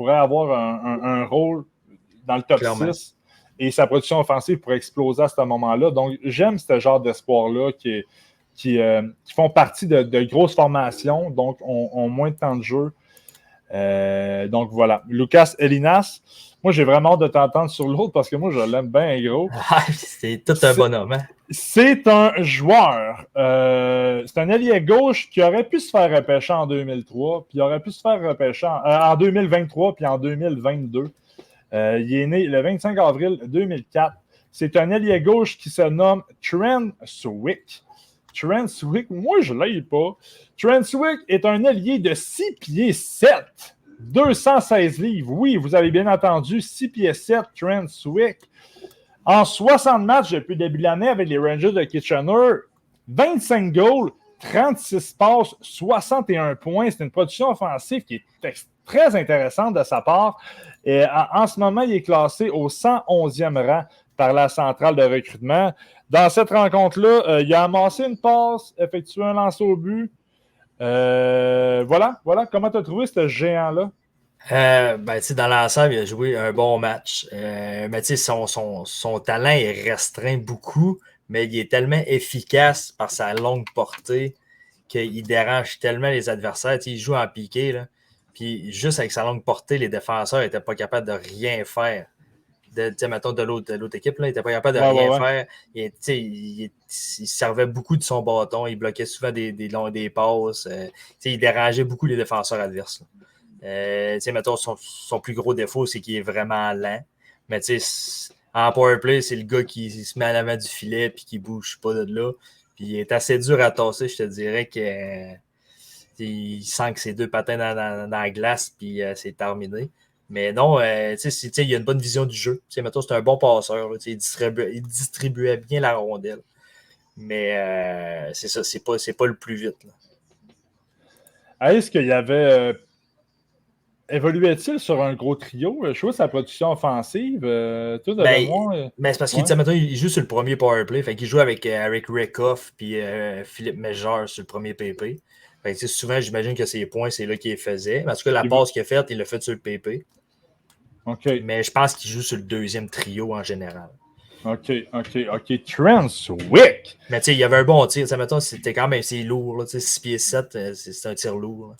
avoir un rôle dans le top Clairement. 6 et sa production offensive pourrait exploser à ce moment-là. Donc, j'aime ce genre d'espoir-là qui font partie de grosses formations, donc ont moins de temps de jeu. Donc voilà. Lucas Elinas. Moi, j'ai vraiment hâte de t'entendre sur l'autre parce que moi, je l'aime bien gros. C'est tout un bonhomme. Hein? C'est un joueur. C'est un ailier gauche qui aurait pu se faire repêcher en 2003, puis il aurait pu se faire repêcher en 2023, puis en 2022. Il est né le 25 avril 2004. C'est un ailier gauche qui se nomme Trent Swick. Trent Swick, moi, je ne l'ai pas. Trent Swick est un ailier de 6 pieds 7. 216 livres. Oui, vous avez bien entendu, 6 pieds 7, Trent Swick. En 60 matchs depuis le début de l'année avec les Rangers de Kitchener, 25 goals, 36 passes, 61 points. C'est une production offensive qui est très intéressante de sa part. Et en ce moment, il est classé au 111e rang par la centrale de recrutement. Dans cette rencontre-là, il a amassé une passe, effectué un lancer au but. Voilà. Comment tu as trouvé ce géant-là? Dans l'ensemble, il a joué un bon match. Mais son talent est restreint beaucoup, mais il est tellement efficace par sa longue portée qu'il dérange tellement les adversaires. Il joue en piqué, là. Puis juste avec sa longue portée, les défenseurs n'étaient pas capables de rien faire. Mettons de l'autre équipe, là, il n'était pas capable de rien faire. Il servait beaucoup de son bâton, il bloquait souvent des passes. Il dérangeait beaucoup les défenseurs adverses. Mettons, son plus gros défaut, c'est qu'il est vraiment lent. Mais en powerplay, c'est le gars qui se met à l'avant du filet et qui ne bouge pas de là. Puis il est assez dur à tasser, je te dirais que il sent que ses deux patins dans la glace, puis c'est terminé. Mais non, il y a une bonne vision du jeu. Mettons, c'est un bon passeur. Là, il distribuait bien la rondelle. Mais c'est ça, c'est pas le plus vite. Là. Est-ce qu'il y avait... évoluait-il sur un gros trio? Je vois sa production offensive. Tout de c'est parce qu'il il joue sur le premier powerplay. Fait qu'il joue avec Eric Rekoff puis Philippe Méjean sur le premier PP. Fait que, souvent, j'imagine que ses points, c'est là qu'il les faisait. En tout cas, la passe qu'il a faite, il l'a faite sur le PP. Okay. Mais je pense qu'il joue sur le deuxième trio en général. OK. Trent Swick! Mais il y avait un bon tir. Mettons, c'était quand même assez lourd. Là, 6 pieds 7, c'est un tir lourd.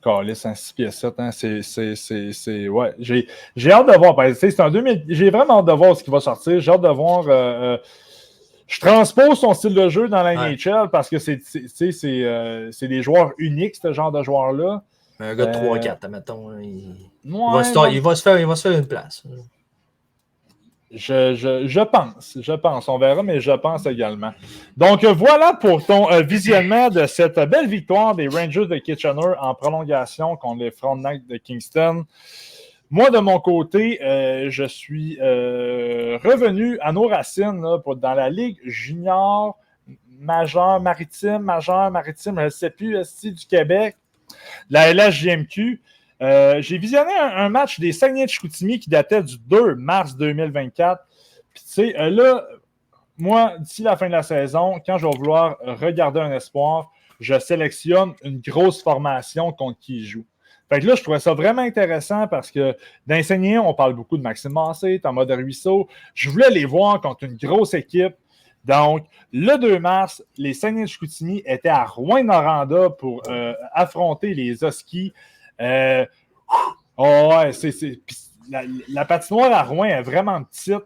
Calisse, 6 pieds 7, hein, c'est... Ouais, j'ai hâte de voir. C'est un 2000... J'ai vraiment hâte de voir ce qui va sortir. J'ai hâte de voir... Je transpose son style de jeu dans la NHL parce que c'est des joueurs uniques, ce genre de joueurs-là. Un gars de 3-4, mettons. Il va se faire une place. Je pense. On verra, mais je pense également. Donc, voilà pour ton visionnement de cette belle victoire des Rangers de Kitchener en prolongation contre les Frontenac de Kingston. Moi, de mon côté, je suis revenu à nos racines là, dans la Ligue junior majeure maritime, je ne sais plus, du Québec, la LHJMQ. J'ai visionné un match des Saguenay de Chicoutimi qui datait du 2 mars 2024. Puis, tu sais, là, moi, d'ici la fin de la saison, quand je vais vouloir regarder un espoir, je sélectionne une grosse formation contre qui il joue. Fait que là, je trouvais ça vraiment intéressant parce que d'enseigner, on parle beaucoup de Maxime Massé, Thomas de Ruisseau. Je voulais les voir contre une grosse équipe. Donc, le 2 mars, les Saguenay de Chicoutimi étaient à Rouyn-Noranda pour affronter les Huskies. La patinoire à Rouyn est vraiment petite.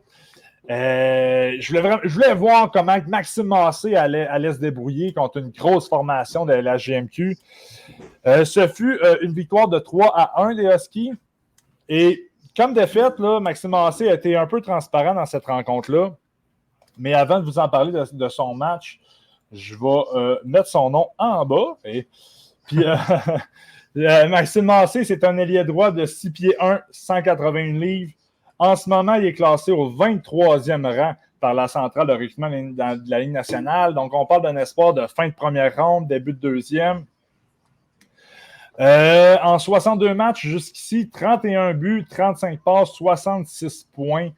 Je voulais voir comment Maxime Massé allait se débrouiller contre une grosse formation de la GMQ. Ce fut une victoire de 3-1 des Huskies. Et comme de fait, là, Maxime Massé a été un peu transparent dans cette rencontre-là. Mais avant de vous en parler de son match, je vais mettre son nom en bas. Puis Maxime Massé, c'est un ailier droit de 6 pieds 1, 181 livres. En ce moment, il est classé au 23e rang par la centrale de recrutement de la Ligue nationale. Donc, on parle d'un espoir de fin de première ronde, début de deuxième. En 62 matchs jusqu'ici, 31 buts, 35 passes, 66 points.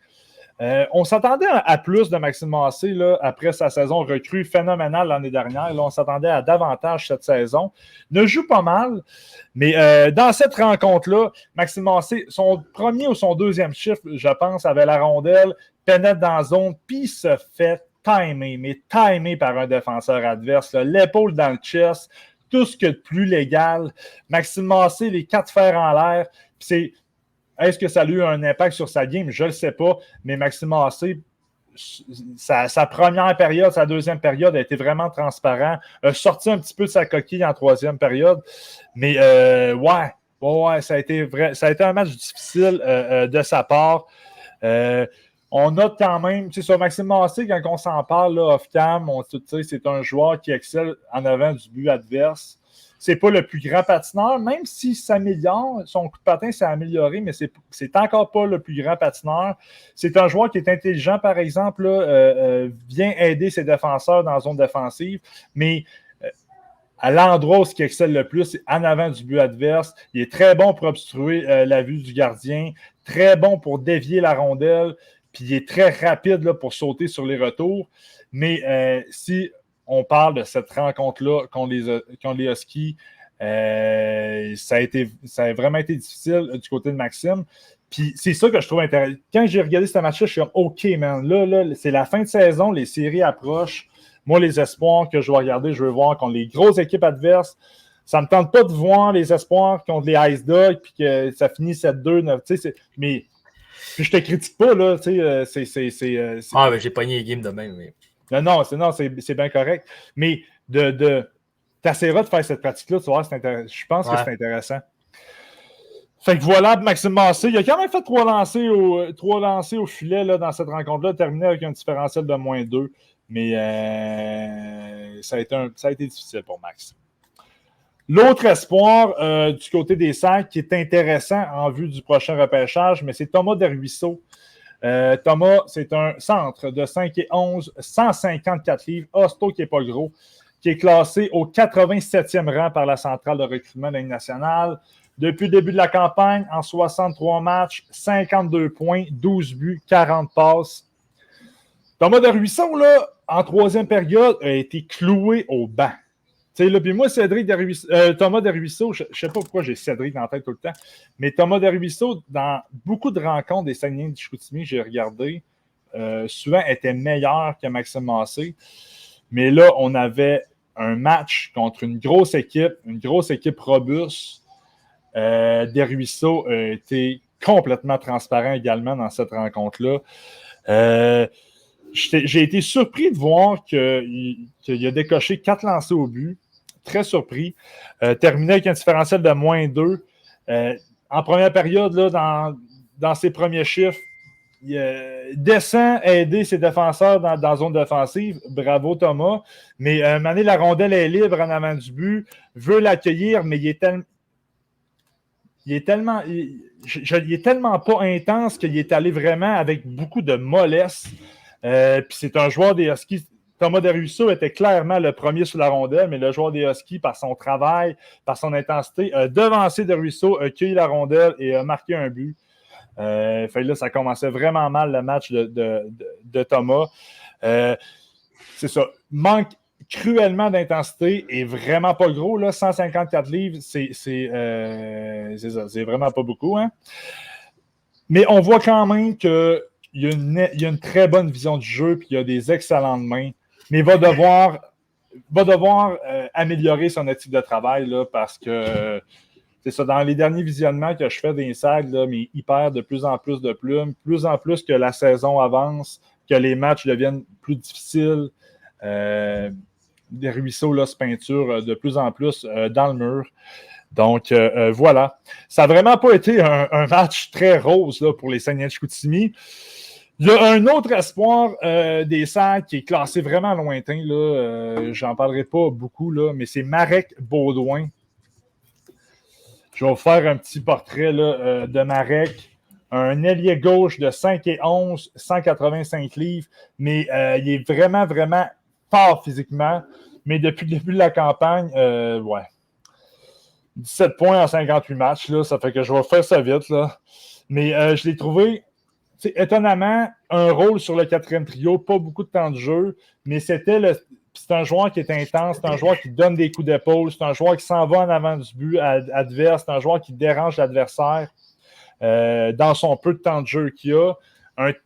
On s'attendait à plus de Maxime Massé là, après sa saison recrue phénoménale l'année dernière. Là, on s'attendait à davantage cette saison. Il ne joue pas mal, mais dans cette rencontre-là, Maxime Massé, son premier ou son deuxième chiffre, je pense, avait la rondelle, pénètre dans la zone, puis se fait timer par un défenseur adverse. Là, l'épaule dans le chest, tout ce qu'il y a de plus légal. Maxime Massé, les 4 fers en l'air. Est-ce que ça a eu un impact sur sa game? Je ne le sais pas, mais Maxime Massé, sa première période, sa deuxième période a été vraiment transparent. A sorti un petit peu de sa coquille en troisième période. Mais ouais, ça a été un match difficile de sa part. On note quand même, sur Maxime Massé, quand on s'en parle là, off-cam, c'est un joueur qui excelle en avant du but adverse. C'est pas le plus grand patineur, même s'il s'améliore, son coup de patin s'est amélioré, mais c'est encore pas le plus grand patineur. C'est un joueur qui est intelligent, par exemple, vient aider ses défenseurs dans la zone défensive, mais à l'endroit où il excelle le plus, c'est en avant du but adverse. Il est très bon pour obstruer la vue du gardien, très bon pour dévier la rondelle, puis il est très rapide là, pour sauter sur les retours. Mais si on parle de cette rencontre-là contre les Huskies, ça a vraiment été difficile du côté de Maxime. Puis c'est ça que je trouve intéressant. Quand j'ai regardé ce match-là, je suis comme OK, man, là, c'est la fin de saison, les séries approchent. Moi, les espoirs que je vais regarder, je veux voir contre les grosses équipes adverses. Ça ne me tente pas de voir les espoirs contre les Ice Dogs puis que ça finit 7-2. 9, mais puis je te critique pas, là. Mais j'ai pogné les games de même. Mais... Non, c'est bien correct. Mais t'essaieras de faire cette pratique-là, tu vois, je pense que c'est intéressant. Fait que voilà, Maxime Massé, il a quand même fait 3 lancers au filet là, dans cette rencontre-là, terminé avec un différentiel de -2. Mais ça a été difficile pour Max. L'autre espoir du côté des Sacs qui est intéressant en vue du prochain repêchage, mais c'est Thomas Desruisseaux. Thomas, c'est un centre de 5'11", 154 livres, hosto qui n'est pas gros, qui est classé au 87e rang par la centrale de recrutement de la Ligue nationale. Depuis le début de la campagne, en 63 matchs, 52 points, 12 buts, 40 passes. Thomas Desruisseaux, là, en troisième période, a été cloué au banc. Puis moi, Thomas Desruisseaux, je ne sais pas pourquoi j'ai Cédric dans la tête tout le temps, mais Thomas Desruisseaux, dans beaucoup de rencontres des Saguenay de Chicoutimi, j'ai regardé, souvent était meilleur que Maxime Massé. Mais là, on avait un match contre une grosse équipe robuste. Desruisseaux a été complètement transparent également dans cette rencontre-là. J'ai été surpris de voir qu'il a décoché 4 lancers au but. Très surpris. Terminé avec un différentiel de -2. En première période, là, dans ses premiers chiffres, il descend aider ses défenseurs dans la zone défensive. Bravo, Thomas. Mais un moment donné, la rondelle est libre en avant du but. Veut l'accueillir, mais il est tellement pas intense qu'il est allé vraiment avec beaucoup de mollesse. Puis c'est un joueur des Huskies. Thomas Desruisseaux était clairement le premier sur la rondelle, mais le joueur des Huskies, par son travail, par son intensité, a devancé Desruisseaux, a cueilli la rondelle et a marqué un but. Fait là, ça commençait vraiment mal le match de Thomas. C'est ça. Manque cruellement d'intensité et vraiment pas gros. Là, 154 livres, c'est ça. C'est vraiment pas beaucoup. Hein? Mais on voit quand même qu'il y a une très bonne vision du jeu puis il y a des excellentes mains. Mais il va devoir améliorer son éthique de travail là, parce que c'est ça, dans les derniers visionnements que je fais d'Inside, mais il perd de plus en plus de plumes, plus en plus que la saison avance, que les matchs deviennent plus difficiles. Desruisseaux là, se peinture de plus en plus dans le mur. Donc, voilà. Ça n'a vraiment pas été un match très rose là, pour les Saguenay de Chicoutimi. Il y a un autre espoir des Sacs qui est classé vraiment lointain. J'en parlerai pas beaucoup, là, mais c'est Marek Baudouin. Je vais vous faire un petit portrait là, de Marek. Un ailier gauche de 5'11", 185 livres, mais il est vraiment, vraiment fort physiquement. Mais depuis le début de la campagne, 17 points en 58 matchs, là, ça fait que je vais faire ça vite. Là. Mais je l'ai trouvé, étonnamment, un rôle sur le 4e trio, pas beaucoup de temps de jeu, mais c'est un joueur qui est intense, c'est un joueur qui donne des coups d'épaule, c'est un joueur qui s'en va en avant du but adverse, c'est un joueur qui dérange l'adversaire dans son peu de temps de jeu qu'il a.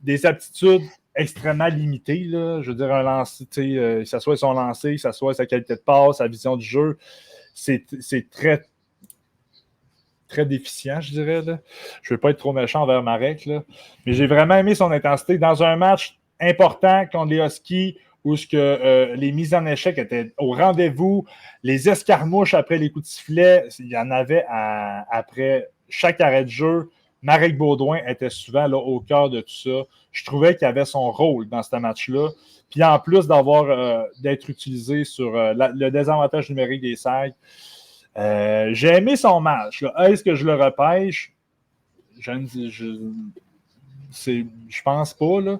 Des aptitudes extrêmement limitées, là. Je veux dire, un lancer, que ce soit son lancer, que ce soit sa qualité de passe, sa vision du jeu. c'est très, très déficient, je dirais. Là. Je ne veux pas être trop méchant envers Marek, là. Mais j'ai vraiment aimé son intensité dans un match important contre les Huskies où les mises en échec étaient au rendez-vous, les escarmouches après les coups de sifflet, il y en avait après chaque arrêt de jeu. Marek Baudouin était souvent là, au cœur de tout ça. Je trouvais qu'il avait son rôle dans ce match-là. Puis en plus d'être utilisé sur le désavantage numérique des Sags, j'ai aimé son match. Là. Est-ce que je le repêche? Je pense pas, là.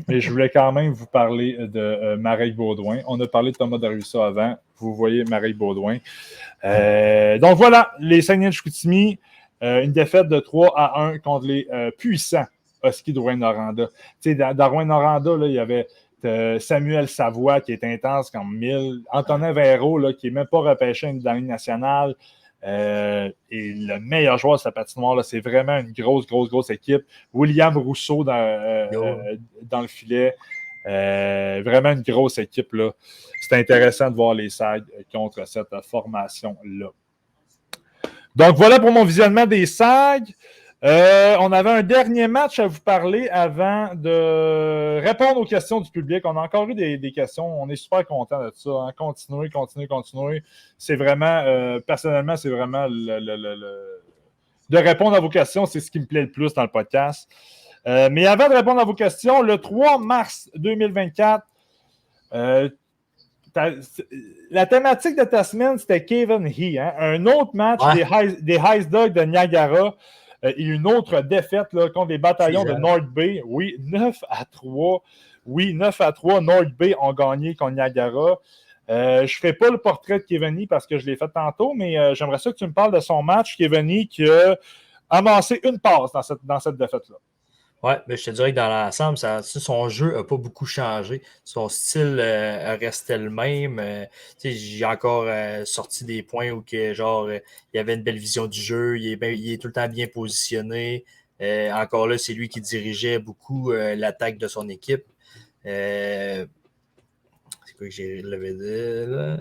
Mais je voulais quand même vous parler de Marek Baudouin. On a parlé de Thomas Darussa avant. Vous voyez Marek Baudouin. Donc voilà, les Saguenay de Chicoutimi, une défaite de 3-1 contre les puissants Huskies de Rouyn-Noranda. Tu sais, dans Rouyn-Noranda, là, il y avait Samuel Savoie qui est intense comme 1000. Antonin Véro, là, qui n'est même pas repêché dans la Ligue nationale. Et le meilleur joueur de sa patinoire, là, c'est vraiment une grosse équipe. William Rousseau dans le filet. Vraiment une grosse équipe. Là. C'est intéressant de voir les Sags contre cette formation-là. Donc voilà pour mon visionnement des Sags. On avait un dernier match à vous parler avant de répondre aux questions du public. On a encore eu des questions. On est super content de ça. Hein. Continuez. C'est vraiment, personnellement, c'est vraiment de répondre à vos questions. C'est ce qui me plaît le plus dans le podcast. Mais avant de répondre à vos questions, le 3 mars 2024, la thématique de ta semaine, c'était Kevin He. Hein? Un autre match des Ice Dogs de Niagara. Et une autre défaite là, contre les bataillons de North Bay. Oui, 9-3. Oui, 9-3. North Bay ont gagné contre Niagara. Je ne ferai pas le portrait de Kevin parce que je l'ai fait tantôt, mais j'aimerais ça que tu me parles de son match, Kevin, qui a amassé une passe dans cette défaite-là. Oui, mais je te dirais que dans l'ensemble, son jeu n'a pas beaucoup changé. Son style restait le même. J'ai encore sorti des points où que, genre, il y avait une belle vision du jeu, il est tout le temps bien positionné. Encore là, c'est lui qui dirigeait beaucoup l'attaque de son équipe. C'est quoi que j'ai relevé de là?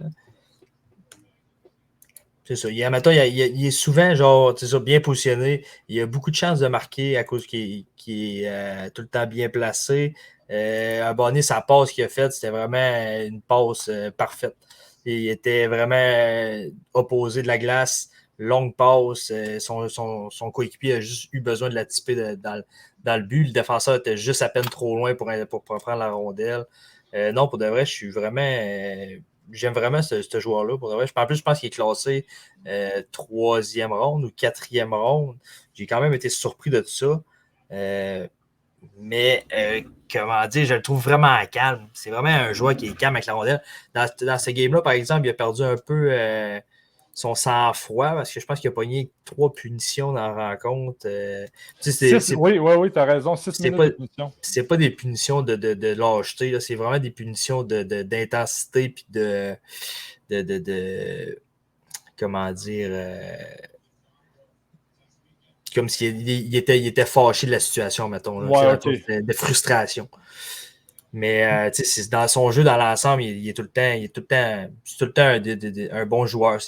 C'est ça. Il est souvent genre, bien positionné. Il a beaucoup de chances de marquer à cause qu'il est tout le temps bien placé. Abonné, sa passe qu'il a faite, c'était vraiment une passe parfaite. Il était vraiment opposé de la glace, longue passe. Son coéquipier a juste eu besoin de la tiper dans le but. Le défenseur était juste à peine trop loin pour prendre la rondelle. Non, pour de vrai, je suis vraiment... J'aime vraiment ce joueur-là. Pour de vrai. En plus, je pense qu'il est classé 3e ronde ou 4e ronde. J'ai quand même été surpris de tout ça. Mais, comment dire, je le trouve vraiment calme. C'est vraiment un joueur qui est calme avec la rondelle. Dans ce game-là, par exemple, il a perdu un peu son sang-froid parce que je pense qu'il a pogné 3 punitions dans la rencontre. Oui, tu as raison. 6 minutes de punition. C'est pas des punitions de lâcheté. Là. C'est vraiment des punitions d'intensité puis de comment dire... comme s'il était fâché de la situation, mettons. Là, de frustration. Mais dans son jeu, dans l'ensemble, il est tout le temps un bon joueur.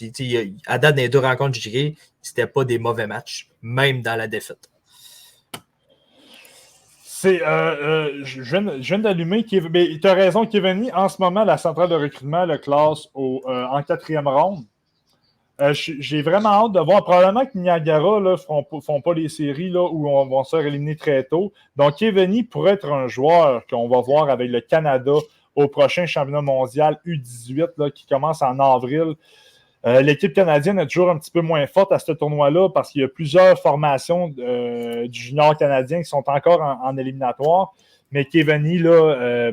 À date des 2 rencontres que j'ai jouées, c'était pas des mauvais matchs, même dans la défaite. Je viens d'allumer. Tu as raison, Kevin. En ce moment, la centrale de recrutement le classe en 4e ronde. J'ai vraiment hâte de voir. Probablement que Niagara ne font pas les séries là, où on va se faire éliminer très tôt. Donc, Kevin pourrait être un joueur qu'on va voir avec le Canada au prochain championnat mondial U18 là, qui commence en avril. L'équipe canadienne est toujours un petit peu moins forte à ce tournoi-là parce qu'il y a plusieurs formations du junior canadien qui sont encore en éliminatoire. Mais Kevin, là,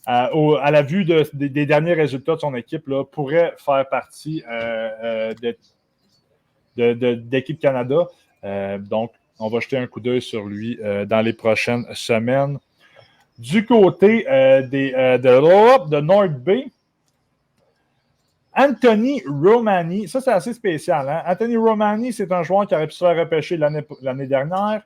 à la vue des derniers résultats de son équipe, là, pourrait faire partie d'équipe Canada. Donc, on va jeter un coup d'œil sur lui dans les prochaines semaines. Du côté de North Bay, Anthony Romani, ça c'est assez spécial. Hein? Anthony Romani, c'est un joueur qui aurait pu se faire repêcher l'année dernière,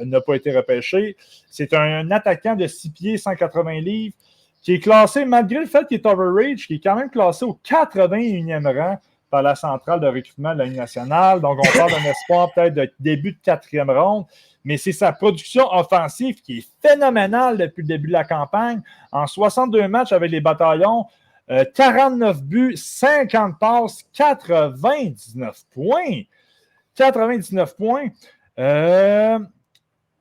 n'a pas été repêché. C'est un attaquant de 6 pieds, 180 livres, qui est classé, malgré le fait qu'il est overage, qui est quand même classé au 81e rang par la centrale de recrutement de la Ligue nationale. Donc, on parle d'un espoir peut-être de début de 4e ronde, mais c'est sa production offensive qui est phénoménale depuis le début de la campagne. En 62 matchs avec les Bataillons, 49 buts, 50 passes, 99 points. 99 points.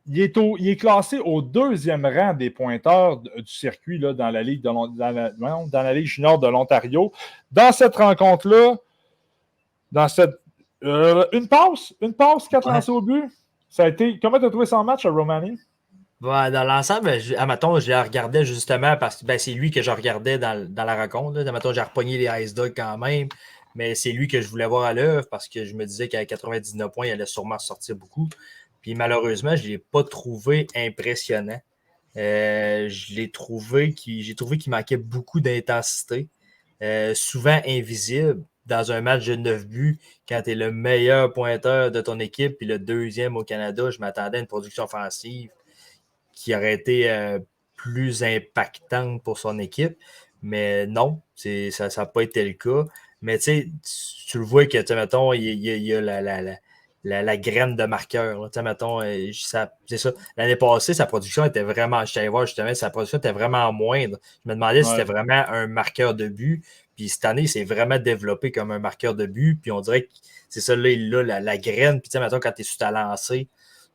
Il est classé au 2e rang des pointeurs du circuit là, dans la Ligue dans la Ligue junior de l'Ontario. Dans cette rencontre-là, une passe, 4 lancés au but. Ça a été. Comment tu as trouvé son match à Romani? Ouais, dans l'ensemble, admettons, je la regardais justement parce que c'est lui que je regardais dans la rencontre. Admettons, j'ai repogné les Ice Dogs quand même, mais c'est lui que je voulais voir à l'œuvre parce que je me disais qu'à 99 points, il allait sûrement sortir beaucoup. Puis malheureusement, je ne l'ai pas trouvé impressionnant. J'ai trouvé qu'il manquait beaucoup d'intensité, souvent invisible dans un match de 9 buts quand tu es le meilleur pointeur de ton équipe puis le 2e au Canada. Je m'attendais à une production offensive qui aurait été plus impactante pour son équipe. Mais non, ça n'a pas été le cas. Mais tu le vois que, mettons, il y a la graine de marqueur. Mettons, c'est ça. L'année passée, sa production était vraiment, je t'allais voir justement, sa production était vraiment moindre. Je me demandais si c'était vraiment un marqueur de but. Puis cette année, il s'est vraiment développé comme un marqueur de but. Puis on dirait que c'est ça, là, il a la graine. Puis mettons, quand tu es sur ta lancée,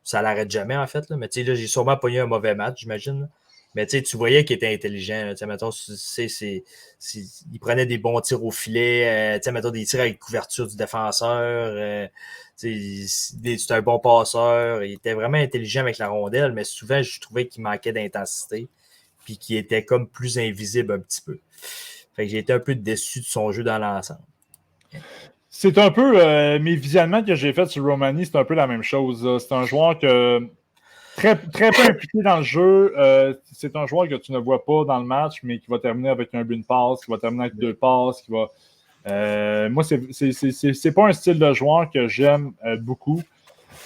ça l'arrête jamais, en fait. Là. Mais là, j'ai sûrement pogné un mauvais match, j'imagine. Là. Mais tu voyais qu'il était intelligent. Mettons, il prenait des bons tirs au filet. Mettons, des tirs avec couverture du défenseur. C'est un bon passeur. Il était vraiment intelligent avec la rondelle, mais souvent, je trouvais qu'il manquait d'intensité. Puis qu'il était comme plus invisible un petit peu. Fait que j'ai été un peu déçu de son jeu dans l'ensemble. C'est un peu mes visionnements que j'ai faits sur Romani, c'est un peu la même chose. Là. C'est un joueur que très, très peu impliqué dans le jeu. C'est un joueur que tu ne vois pas dans le match, mais qui va terminer avec un but de passe, qui va terminer avec 2 passes, qui va. Moi, c'est pas un style de joueur que j'aime beaucoup.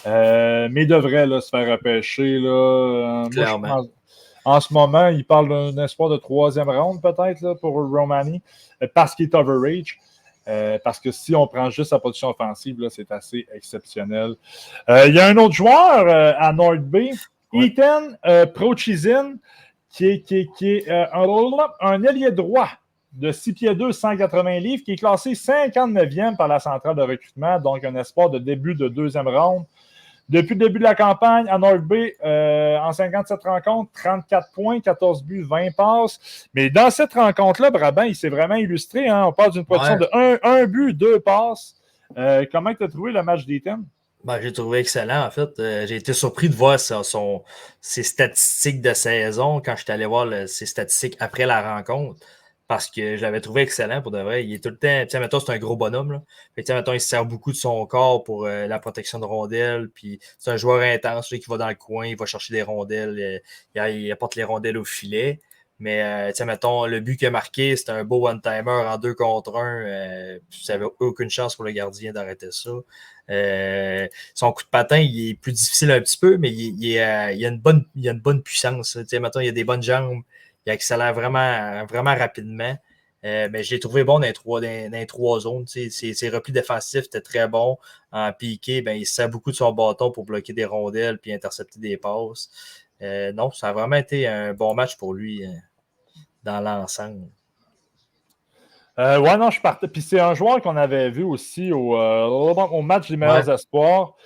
Mais il devrait là, se faire repêcher. Là. Moi, en ce moment, il parle d'un espoir de 3e ronde, peut-être, là, pour Romani, parce qu'il est overage. Parce que si on prend juste sa position offensive, là, c'est assez exceptionnel. Il y a un autre joueur à North Bay, Ethan Prochizin, qui est un ailier droit de 6 pieds 2, 180 livres, qui est classé 59e par la centrale de recrutement, donc un espoir de début de 2e ronde. Depuis le début de la campagne, à North Bay, en 57 rencontres, 34 points, 14 buts, 20 passes. Mais dans cette rencontre-là, Brabant, il s'est vraiment illustré. Hein? On parle d'une production de 1 but, 2 passes. Comment tu as trouvé le match d'Ethan? J'ai trouvé excellent, en fait. J'ai été surpris de voir ses statistiques de saison quand je suis allé voir ses statistiques après la rencontre. Parce que je l'avais trouvé excellent pour de vrai. Il est tout le temps. Mettons, c'est un gros bonhomme. Là. Mettons, il se sert beaucoup de son corps pour la protection de rondelles. Puis c'est un joueur intense qui va dans le coin, il va chercher des rondelles, il apporte les rondelles au filet. Mais mettons, le but qu'il a marqué, c'était un beau one-timer en 2 contre 1. Ça n'avait aucune chance pour le gardien d'arrêter ça. Son coup de patin, il est plus difficile un petit peu, mais il a une bonne puissance. Mettons, il a des bonnes jambes. Il accélère vraiment, vraiment rapidement. Mais je l'ai trouvé bon dans les 3 zones. Ses replis défensifs étaient très bons. En piqué, il se sert beaucoup de son bâton pour bloquer des rondelles puis intercepter des passes. Non, ça a vraiment été un bon match pour lui dans l'ensemble. Non, je partais. Puis c'est un joueur qu'on avait vu aussi au match des meilleurs espoirs.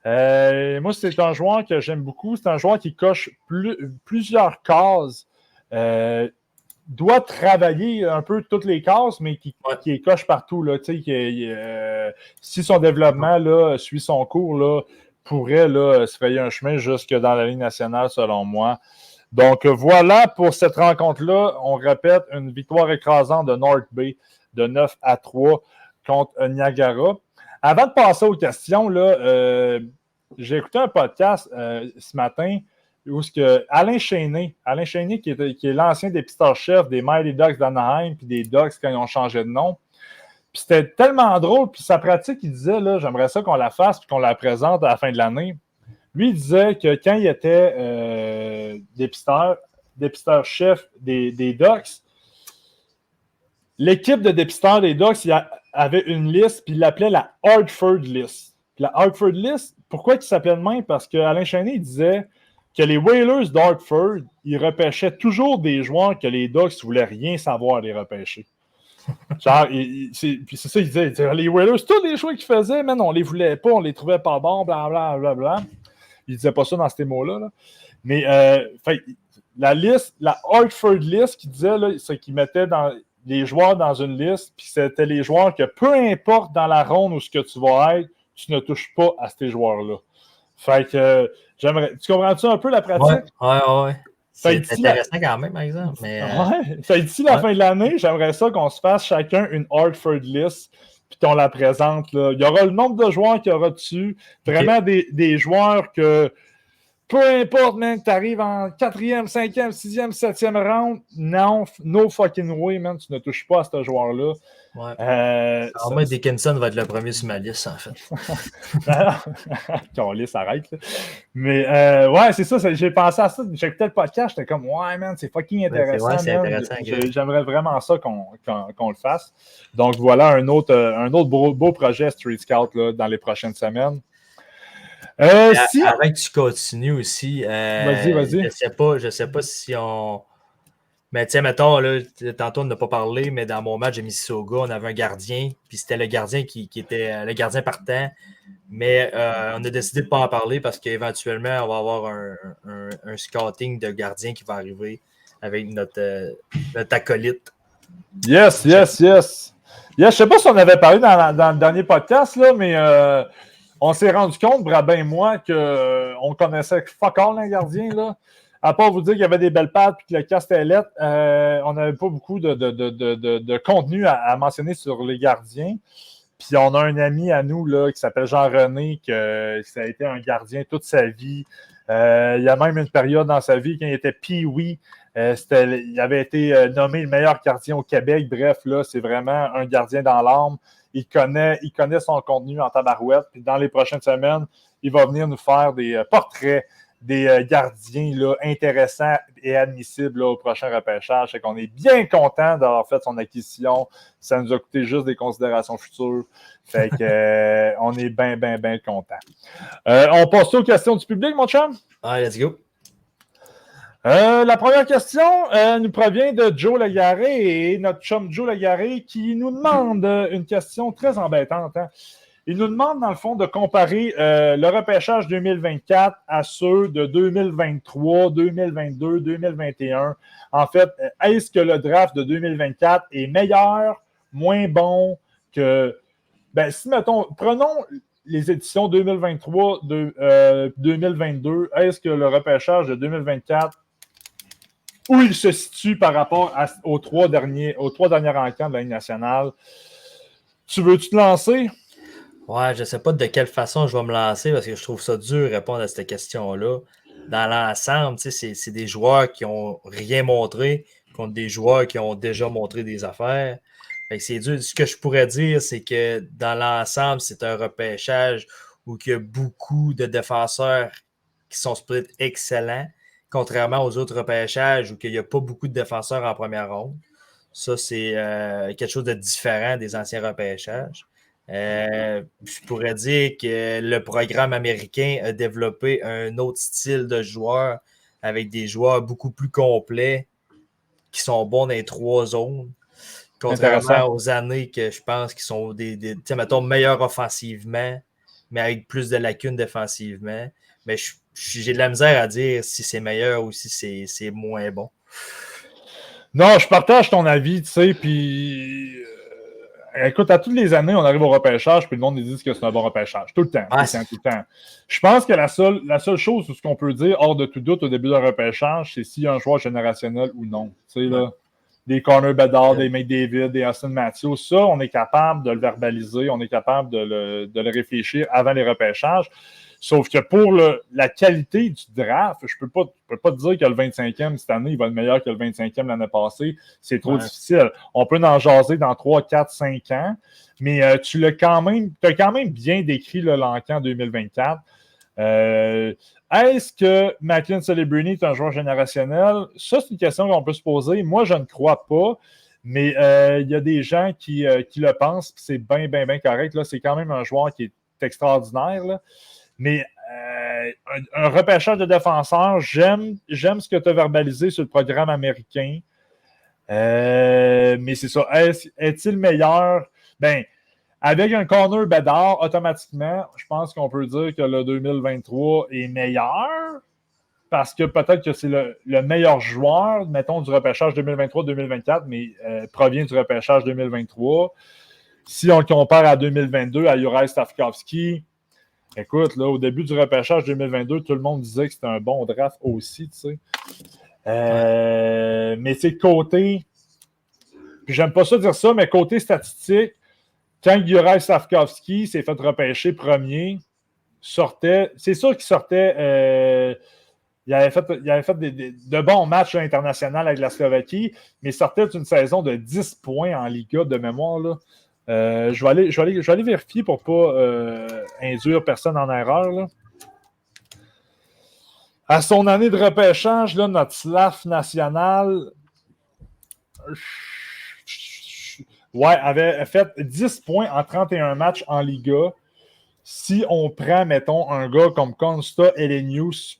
Moi, c'est un joueur que j'aime beaucoup. C'est un joueur qui coche plusieurs cases. Doit travailler un peu toutes les cases, mais qui les coche partout. Là, si son développement là, suit son cours, là, pourrait là, se frayer un chemin jusque dans la Ligue nationale, selon moi. Donc, voilà pour cette rencontre-là. On répète, une victoire écrasante de North Bay de 9-3 contre Niagara. Avant de passer aux questions, là, j'ai écouté un podcast ce matin où Alain Chénier, qui est l'ancien dépisteur-chef des Mighty Ducks d'Anaheim puis des Ducks quand ils ont changé de nom. Puis c'était tellement drôle. Puis sa pratique, il disait, là, j'aimerais ça qu'on la fasse puis qu'on la présente à la fin de l'année. Lui, il disait que quand il était dépisteur, dépisteur-chef des Ducks. L'équipe de dépisteurs des Ducks avait une liste, puis il l'appelait la Hartford List. Puis la Hartford List, pourquoi il s'appelait de même? Parce qu'Alain Chaîné, il disait que les Whalers d'Hartford, ils repêchaient toujours des joueurs que les Ducks ne voulaient rien savoir les repêcher. Genre, puis c'est ça, il disait, les Whalers, tous les choix qu'ils faisaient, man, on les voulait pas, on les trouvait pas bons, blablabla. Il disait pas ça dans ces mots-là. Là. Mais la liste, la Hartford List, qui disait, là, c'est qu'ils mettaient les joueurs dans une liste, puis c'était les joueurs que peu importe dans la ronde où ce que tu vas être, tu ne touches pas à ces joueurs-là. Fait que j'aimerais. Tu comprends-tu un peu la pratique? Ouais. C'est intéressant quand même, par exemple. Mais, d'ici la fin de l'année, j'aimerais ça qu'on se fasse chacun une Hartford List, puis qu'on la présente. Là. Il y aura le nombre de joueurs qu'il y aura dessus. Vraiment des joueurs que. Peu importe, man, que tu arrives en 4e, 5e, 6e, 7e round, non, no fucking way, man, tu ne touches pas à ce joueur-là. Ouais. Moi, Dickinson va être le premier sur ma liste, en fait. Qu'on liste, arrête. Là. Mais ouais, c'est ça, j'ai pensé à ça. J'ai écouté le podcast, j'étais comme, ouais, man, c'est fucking intéressant. Ouais, c'est intéressant. J'aimerais vraiment ça qu'on le fasse. Donc voilà un autre beau projet Street Scout là, dans les prochaines semaines. Avant que tu continues aussi, vas-y. Je sais pas si on. Mais tiens, mettons, là, tantôt on n'a pas parlé, mais dans mon match de Mississauga, on avait un gardien, puis c'était le gardien qui était le gardien partant. Mais on a décidé de ne pas en parler parce qu'éventuellement, on va avoir un scouting de gardien qui va arriver avec notre acolyte. Yes. Je ne sais pas si on avait parlé dans le dernier podcast, là, mais on s'est rendu compte, Brabin et moi, qu'on connaissait fuck all un gardien. Là. À part vous dire qu'il y avait des belles pattes et que le casque était lettre, on n'avait pas beaucoup de contenu à mentionner sur les gardiens. Puis on a un ami à nous là, qui s'appelle Jean-René, qui a été un gardien toute sa vie. Il y a même une période dans sa vie quand il était Pee-wee. Il avait été nommé le meilleur gardien au Québec. Bref, là, c'est vraiment un gardien dans l'âme. Il connaît son contenu en tabarouette. Puis dans les prochaines semaines, il va venir nous faire des portraits des gardiens là, intéressants et admissibles là, au prochain repêchage. C'est qu'on est bien content d'avoir fait son acquisition. Ça nous a coûté juste des considérations futures. Fait que on est bien content. On passe aux questions du public, mon chum? Allez, let's go. La première question nous provient de Joe Lagaré et notre chum Joe Lagaré qui nous demande une question très embêtante. Hein? Il nous demande, dans le fond, de comparer le repêchage 2024 à ceux de 2023, 2022, 2021. En fait, est-ce que le draft de 2024 est meilleur, moins bon que... si, mettons, prenons les éditions 2023, 2022, est-ce que le repêchage de 2024, où il se situe par rapport aux trois derniers rencontres de la Ligue nationale? Tu veux-tu te lancer? Ouais, je ne sais pas de quelle façon je vais me lancer parce que je trouve ça dur de répondre à cette question-là. Dans l'ensemble, c'est des joueurs qui n'ont rien montré contre des joueurs qui ont déjà montré des affaires. Fait que c'est dur. Ce que je pourrais dire, c'est que dans l'ensemble, c'est un repêchage où il y a beaucoup de défenseurs qui sont split excellents, contrairement aux autres repêchages où il n'y a pas beaucoup de défenseurs en première ronde. Ça, c'est quelque chose de différent des anciens repêchages. Je pourrais dire que le programme américain a développé un autre style de joueur avec des joueurs beaucoup plus complets qui sont bons dans les trois zones, contrairement aux années que je pense qui sont mettons, meilleurs offensivement, mais avec plus de lacunes défensivement. Mais j'ai de la misère à dire si c'est meilleur ou si c'est moins bon. Non, je partage ton avis, tu sais, puis... Écoute, à toutes les années, on arrive au repêchage, puis le monde nous dit que c'est un bon repêchage. Tout le temps. Je pense que la seule chose, ce qu'on peut dire, hors de tout doute, au début d'un repêchage, c'est s'il y a un joueur générationnel ou non. Tu sais, là, des Connor Bedard, des McDavid, des Austin Matthews, ça, on est capable de le verbaliser, on est capable de le réfléchir avant les repêchages. Sauf que pour la qualité du draft, je peux pas te dire que le 25e cette année, il va être meilleur que le 25e l'année passée. C'est trop difficile. On peut en jaser dans 3, 4, 5 ans, mais tu as quand même bien décrit le Lancan 2024. Est-ce que Macklin Celebrini est un joueur générationnel? Ça, c'est une question qu'on peut se poser. Moi, je ne crois pas, mais il y a des gens qui le pensent, puis c'est bien, bien, bien correct. Là. C'est quand même un joueur qui est extraordinaire, là. Mais un repêchage de défenseurs, j'aime ce que tu as verbalisé sur le programme américain. Mais c'est ça. Est-il meilleur? Ben, avec un corner Bedard, automatiquement, je pense qu'on peut dire que le 2023 est meilleur parce que peut-être que c'est le meilleur joueur, mettons, du repêchage 2023-2024, mais provient du repêchage 2023. Si on le compare à 2022, à Juraj Slafkovský, écoute, là, au début du repêchage 2022, tout le monde disait que c'était un bon draft aussi, tu sais. Mais c'est côté, puis j'aime pas ça dire ça, mais côté statistique, quand Juraj Slafkovský s'est fait repêcher premier, sortait, c'est sûr qu'il sortait, il avait fait de bons matchs internationaux avec la Slovaquie, mais il sortait d'une saison de 10 points en Liga de mémoire, là. Je vais aller vérifier pour ne pas induire personne en erreur, là. À son année de repêchage, là, notre Slav national avait fait 10 points en 31 matchs en Liga. Si on prend, mettons, un gars comme Konsta Elenius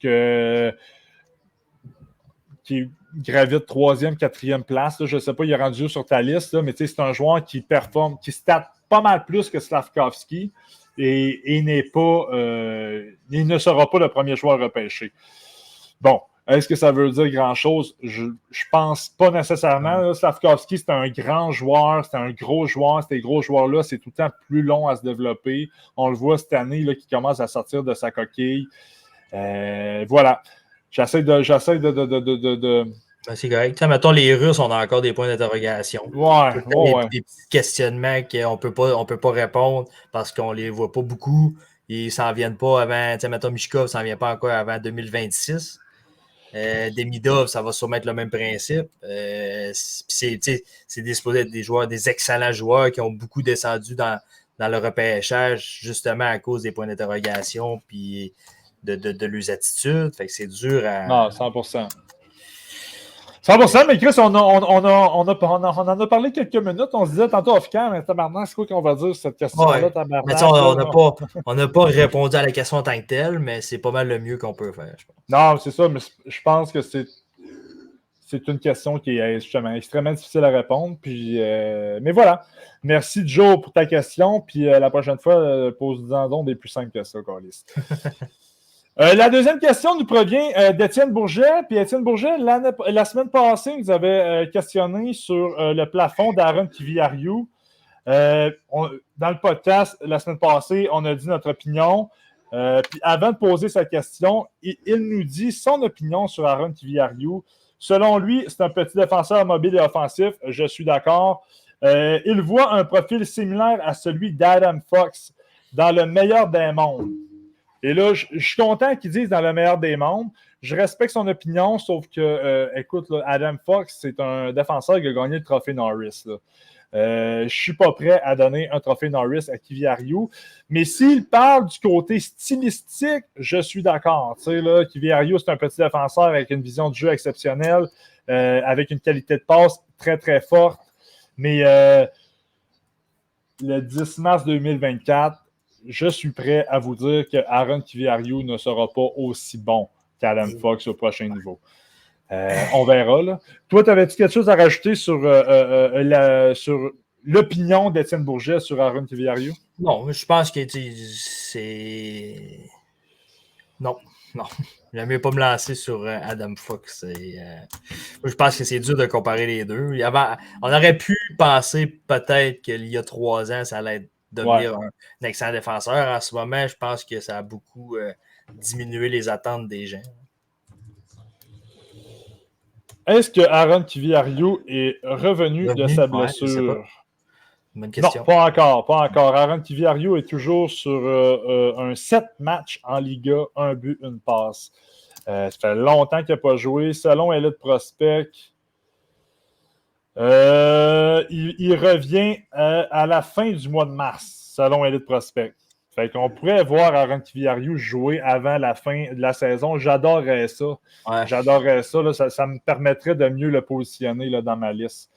qui gravite 3e, 4e place, là, je ne sais pas, il est rendu sur ta liste, là, mais c'est un joueur qui performe, qui stat pas mal plus que Slafkovský et n'est pas, il ne sera pas le premier joueur repêché. Bon, est-ce que ça veut dire grand-chose? Je pense pas nécessairement. Slafkovský, c'est un grand joueur, c'est un gros joueur. Ces gros joueurs-là, c'est tout le temps plus long à se développer. On le voit cette année là, qui commence à sortir de sa coquille. Voilà. J'essaie de... Ben, c'est correct. T'sais, mettons, les Russes, on a encore des points d'interrogation. Ouais. Des petits questionnements qu'on peut pas répondre parce qu'on les voit pas beaucoup. Ils s'en viennent pas avant, mettons, Michkov s'en vient pas encore avant 2026. Demidov, ça va sûrement être le même principe. C'est supposé être des joueurs, des excellents joueurs qui ont beaucoup descendu dans le repêchage, justement à cause des points d'interrogation puis de leurs attitudes. Fait que c'est dur à. Non, 100%. 100%, mais Chris, on en a parlé quelques minutes. On se disait tantôt off-cam, mais tabarnak, c'est quoi qu'on va dire sur cette question-là, tabarnak? Mais on n'a pas répondu à la question en tant que telle, mais c'est pas mal le mieux qu'on peut faire, je pense. Non, c'est ça, mais je pense que c'est une question qui est justement extrêmement difficile à répondre. Puis, mais voilà. Merci, Joe, pour ta question. Puis la prochaine fois, pose-nous-en donc des plus simples que ça, Carlis. La deuxième question nous provient d'Étienne Bourget. Puis Étienne Bourget, la semaine passée, nous avait questionné sur le plafond d'Aaron Kiviariou. Dans le podcast, la semaine passée, on a dit notre opinion. Puis avant de poser sa question, il nous dit son opinion sur Aaron Kiviariou. Selon lui, c'est un petit défenseur mobile et offensif. Je suis d'accord. Il voit un profil similaire à celui d'Adam Fox dans le meilleur des mondes. Et là, je suis content qu'ils disent dans le meilleur des mondes. Je respecte son opinion, sauf que, écoute, là, Adam Fox, c'est un défenseur qui a gagné le trophée Norris. Je ne suis pas prêt à donner un trophée Norris à Kiviariou. Mais s'il parle du côté stylistique, je suis d'accord. Tu sais, là, Kiviariou, c'est un petit défenseur avec une vision de jeu exceptionnelle, avec une qualité de passe très, très forte. Mais le 10 mars 2024, je suis prêt à vous dire que Aaron Kiviariou ne sera pas aussi bon qu'Adam Fox au prochain niveau. On verra. Là. Toi, avais-tu quelque chose à rajouter sur l'opinion d'Étienne Bourget sur Aaron Kiviariou? Non, je pense que c'est... Non. J'aime mieux pas me lancer sur Adam Fox. Je pense que c'est dur de comparer les deux. On aurait pu penser peut-être qu'il y a 3 ans, ça allait devenir un excellent défenseur. En ce moment, je pense que ça a beaucoup diminué les attentes des gens. Est-ce que Aaron Kiviariou est revenu de sa blessure? Bonne question. Non, pas encore. Aaron Kiviariou est toujours sur un 7 matchs en Liga, 1 but, 1 passe. Ça fait longtemps qu'il n'a pas joué. Selon Elite Prospect, il revient à la fin du mois de mars, selon Elite Prospect. Fait qu'on pourrait voir Aaron Kiviariou jouer avant la fin de la saison. J'adorerais ça. Ouais. J'adorerais ça, là. Ça me permettrait de mieux le positionner là, dans ma liste.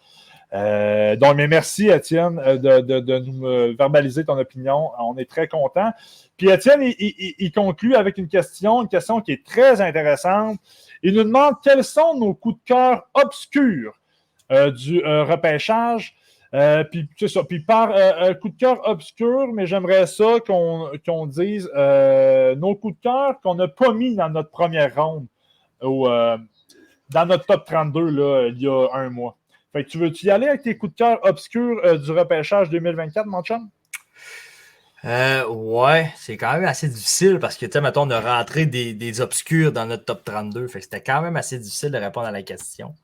Donc, mais merci, Étienne, de nous verbaliser ton opinion. On est très contents. Puis, Étienne, il conclut avec une question qui est très intéressante. Il nous demande quels sont nos coups de cœur obscurs du repêchage. Puis, c'est ça. Puis, par coup de cœur obscur, mais j'aimerais ça qu'on dise nos coups de cœur qu'on n'a pas mis dans notre première ronde, dans notre top 32, là, il y a un mois. Fait que tu veux-tu y aller avec tes coups de cœur obscurs du repêchage 2024, mon chum? Ouais, c'est quand même assez difficile parce que, tu sais, mettons, on a rentré des obscurs dans notre top 32. Fait que c'était quand même assez difficile de répondre à la question.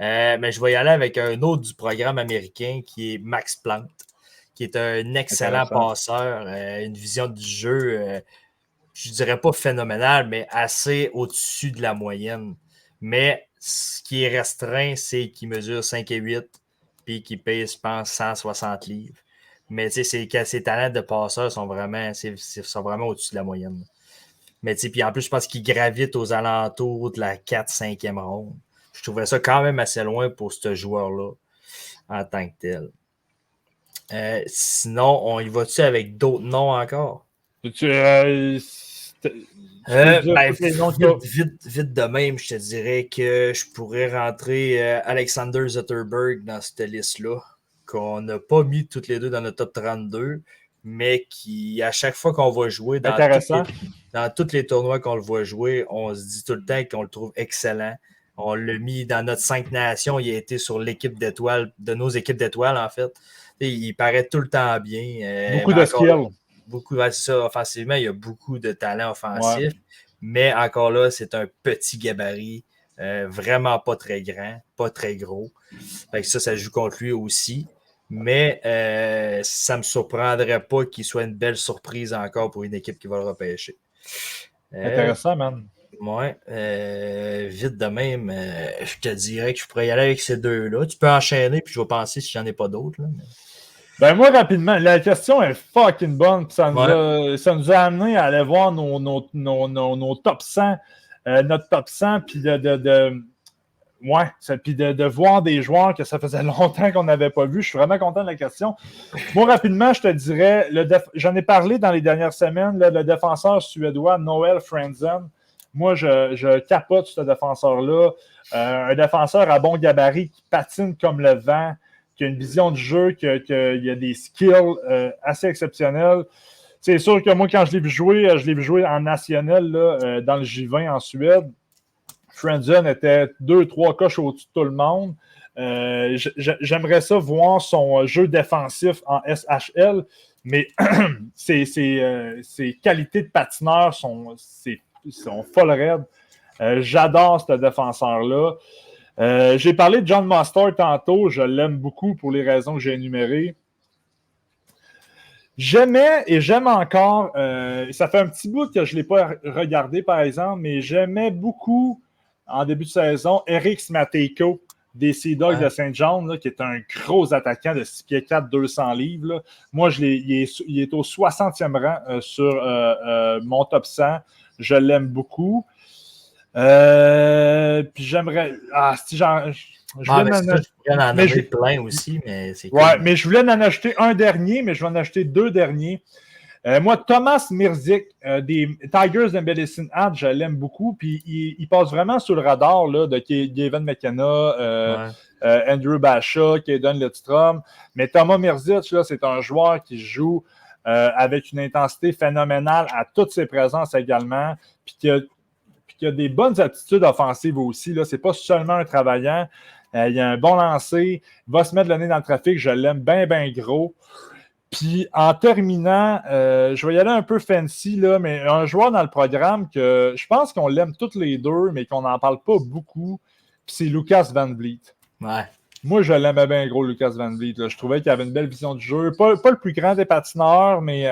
Mais je vais y aller avec un autre du programme américain qui est Max Planck, qui est un excellent passeur, une vision du jeu, je dirais pas phénoménale, mais assez au-dessus de la moyenne. Mais ce qui est restreint, c'est qu'il mesure 5 et 8 puis qu'il pèse, je pense, 160 livres. Mais tu sais, ses talents de passeur sont vraiment au-dessus de la moyenne. Mais tu sais, puis en plus, je pense qu'il gravite aux alentours de la 4-5e ronde. Je trouverais ça quand même assez loin pour ce joueur-là en tant que tel. Sinon, on y va-tu avec d'autres noms encore? Vite de même, je te dirais que je pourrais rentrer Alexander Zetterberg dans cette liste-là, qu'on n'a pas mis toutes les deux dans le top 32, mais qui, à chaque fois qu'on va jouer dans tous les tournois qu'on le voit jouer, on se dit tout le temps qu'on le trouve excellent. On l'a mis dans notre 5 nations. Il a été sur l'équipe d'étoiles, de nos équipes d'étoiles, en fait. Et il paraît tout le temps bien. Beaucoup de skills. C'est ça, offensivement, il y a beaucoup de talent offensif. Ouais. Mais encore là, c'est un petit gabarit. Vraiment pas très grand, pas très gros. Fait que ça joue contre lui aussi. Mais ça ne me surprendrait pas qu'il soit une belle surprise encore pour une équipe qui va le repêcher. Intéressant, man. Ouais, vite de même, je te dirais que je pourrais y aller avec ces deux-là. Tu peux enchaîner, puis je vais penser si j'en ai pas d'autres. Là, mais... Ben moi, rapidement, la question est fucking bonne. Ça nous a amené à aller voir nos top 100, notre top 100, puis de voir des joueurs que ça faisait longtemps qu'on n'avait pas vu. Je suis vraiment content de la question. Moi, rapidement, je te dirais, j'en ai parlé dans les dernières semaines, le défenseur suédois Noel Franzen. Moi, je capote ce défenseur-là. Un défenseur à bon gabarit qui patine comme le vent, qui a une vision du jeu, qui a des skills assez exceptionnels. C'est sûr que moi, quand je l'ai vu jouer en national là, dans le J20 en Suède. Franzen était 2-3 coches au-dessus de tout le monde. J'aimerais ça voir son jeu défensif en SHL, mais ses qualités de patineur sont folles raides. J'adore ce défenseur-là. J'ai parlé de John Mostert tantôt. Je l'aime beaucoup pour les raisons que j'ai énumérées. J'aimais et j'aime encore, ça fait un petit bout que je ne l'ai pas regardé, par exemple, mais j'aimais beaucoup, en début de saison, Eric Matejko des Sea Dogs de Saint-John, qui est un gros attaquant de 6 pieds 4, 200 livres. Là. Moi, il est au 60e rang sur mon top 100. Je l'aime beaucoup. Puis j'aimerais... je voulais en nommer plein aussi, mais c'est cool. Ouais, mais je voulais en acheter un dernier, mais je vais en acheter deux derniers. Moi, Thomas Mirzik, des Tigers de Medicine Hat, je l'aime beaucoup. Puis il passe vraiment sur le radar là, de Gavin McKenna, Andrew Basha, Kaden Lidstrom. Mais Thomas Mirzik, là, c'est un joueur qui joue avec une intensité phénoménale à toutes ses présences également. Puis qui a des bonnes aptitudes offensives aussi. Ce n'est pas seulement un travaillant. Il a un bon lancer. Il va se mettre le nez dans le trafic. Je l'aime bien, bien gros. Puis, en terminant, je vais y aller un peu fancy, là, mais un joueur dans le programme que je pense qu'on l'aime tous les deux, mais qu'on n'en parle pas beaucoup, puis c'est Lucas Van Vliet. Ouais. Moi, je l'aimais bien gros, Lucas Van Vliet. Là. Je trouvais qu'il avait une belle vision du jeu. Pas le plus grand des patineurs, mais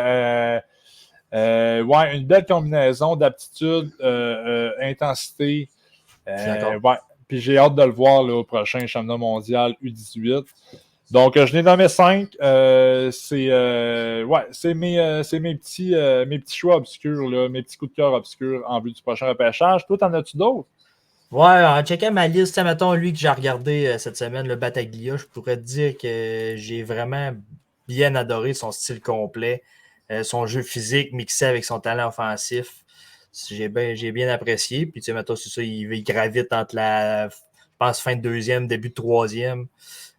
une belle combinaison d'aptitude, intensité. Ouais. Puis j'ai hâte de le voir là, au prochain championnat mondial U18. Donc, je n'ai nommé 5. C'est mes petits choix obscurs, là, mes petits coups de cœur obscurs en vue du prochain repêchage. Toi, t'en as-tu d'autres? Ouais, en checkant ma liste, mettons, lui que j'ai regardé cette semaine, le Battaglia, je pourrais te dire que j'ai vraiment bien adoré son style complet, son jeu physique mixé avec son talent offensif. J'ai bien apprécié. Puis, tu sais, mettons, c'est ça, il gravite entre je pense, fin de deuxième, début de troisième.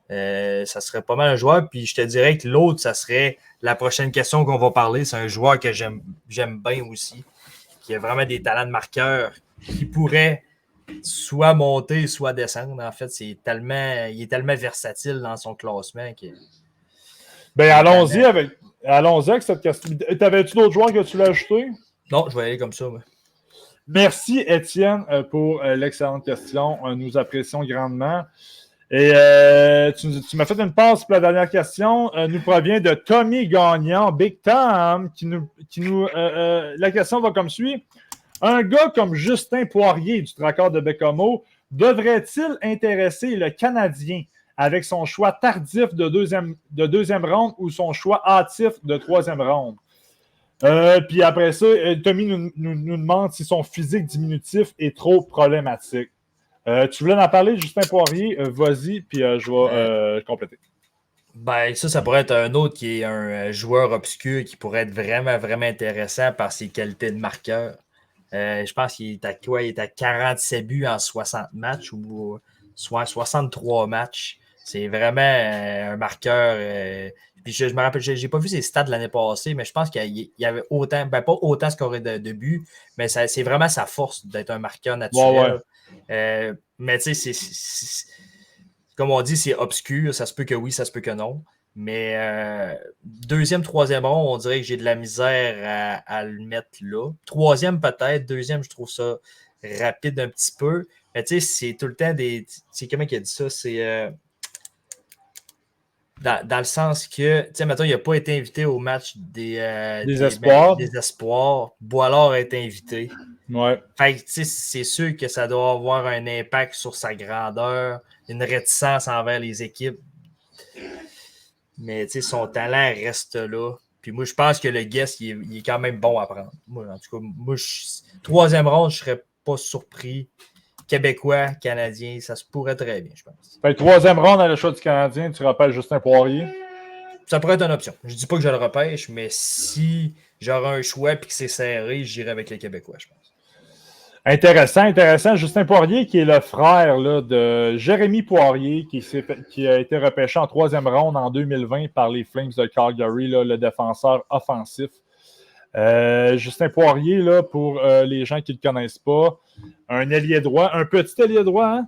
Ça serait pas mal un joueur. Puis, je te dirais que l'autre, ça serait la prochaine question qu'on va parler. C'est un joueur que j'aime bien aussi, qui a vraiment des talents de marqueur, qui pourrait soit monter, soit descendre. En fait, il est tellement versatile dans son classement. Ben, allons-y avec cette question. T'avais-tu d'autres joueurs que tu l'as ajouté? Non, je vais aller comme ça. Ouais. Merci, Étienne, pour l'excellente question. Nous apprécions grandement. Et tu m'as fait une passe pour la dernière question. Nous provient de Tommy Gagnon, Big Tom, la question va comme suit. Un gars comme Justin Poirier du Tracteur de Bécomo devrait-il intéresser le Canadien avec son choix tardif de deuxième ronde ou son choix hâtif de troisième ronde? Puis après ça, Tommy nous demande si son physique diminutif est trop problématique. Tu voulais en parler, Justin Poirier? Vas-y, puis je vais compléter. Ben, ça pourrait être un autre qui est un joueur obscur qui pourrait être vraiment, vraiment intéressant par ses qualités de marqueur. Je pense qu'il est à quoi? Il est à 47 buts en 60 matchs ou soit 63 matchs. C'est vraiment un marqueur. Puis je me rappelle, j'ai pas vu ses stats de l'année passée, mais je pense qu'il y avait autant, ben pas autant scoré de buts, mais c'est vraiment sa force d'être un marqueur naturel. Ouais. Mais tu sais, comme on dit, c'est obscur. Ça se peut que oui, ça se peut que non. Mais deuxième, troisième rond, on dirait que j'ai de la misère à le mettre là. Troisième peut-être, deuxième, je trouve ça rapide un petit peu. Mais tu sais, c'est tout le temps des... C'est comment qu'il a dit ça? C'est dans le sens que, tu sais, mettons, il n'a pas été invité au match des espoirs. Des espoirs. Boilard a été invité. Ouais. Fait que, tu sais, c'est sûr que ça doit avoir un impact sur sa grandeur, une réticence envers les équipes. Mais son talent reste là. Puis moi, je pense que le guest, il est quand même bon à prendre. Moi, en tout cas, troisième ronde, je ne serais pas surpris. Québécois, Canadien, ça se pourrait très bien, je pense. Fait que troisième ronde à le choix du Canadien, tu rappelles Justin Poirier? Ça pourrait être une option. Je ne dis pas que je le repêche, mais si j'aurais un choix et que c'est serré, j'irais avec les Québécois, je pense. Intéressant. Justin Poirier, qui est le frère là, de Jérémy Poirier, qui a été repêché en troisième ronde en 2020 par les Flames de Calgary, là, le défenseur offensif. Justin Poirier, là, pour les gens qui ne le connaissent pas, un ailier droit, un petit ailier droit, hein?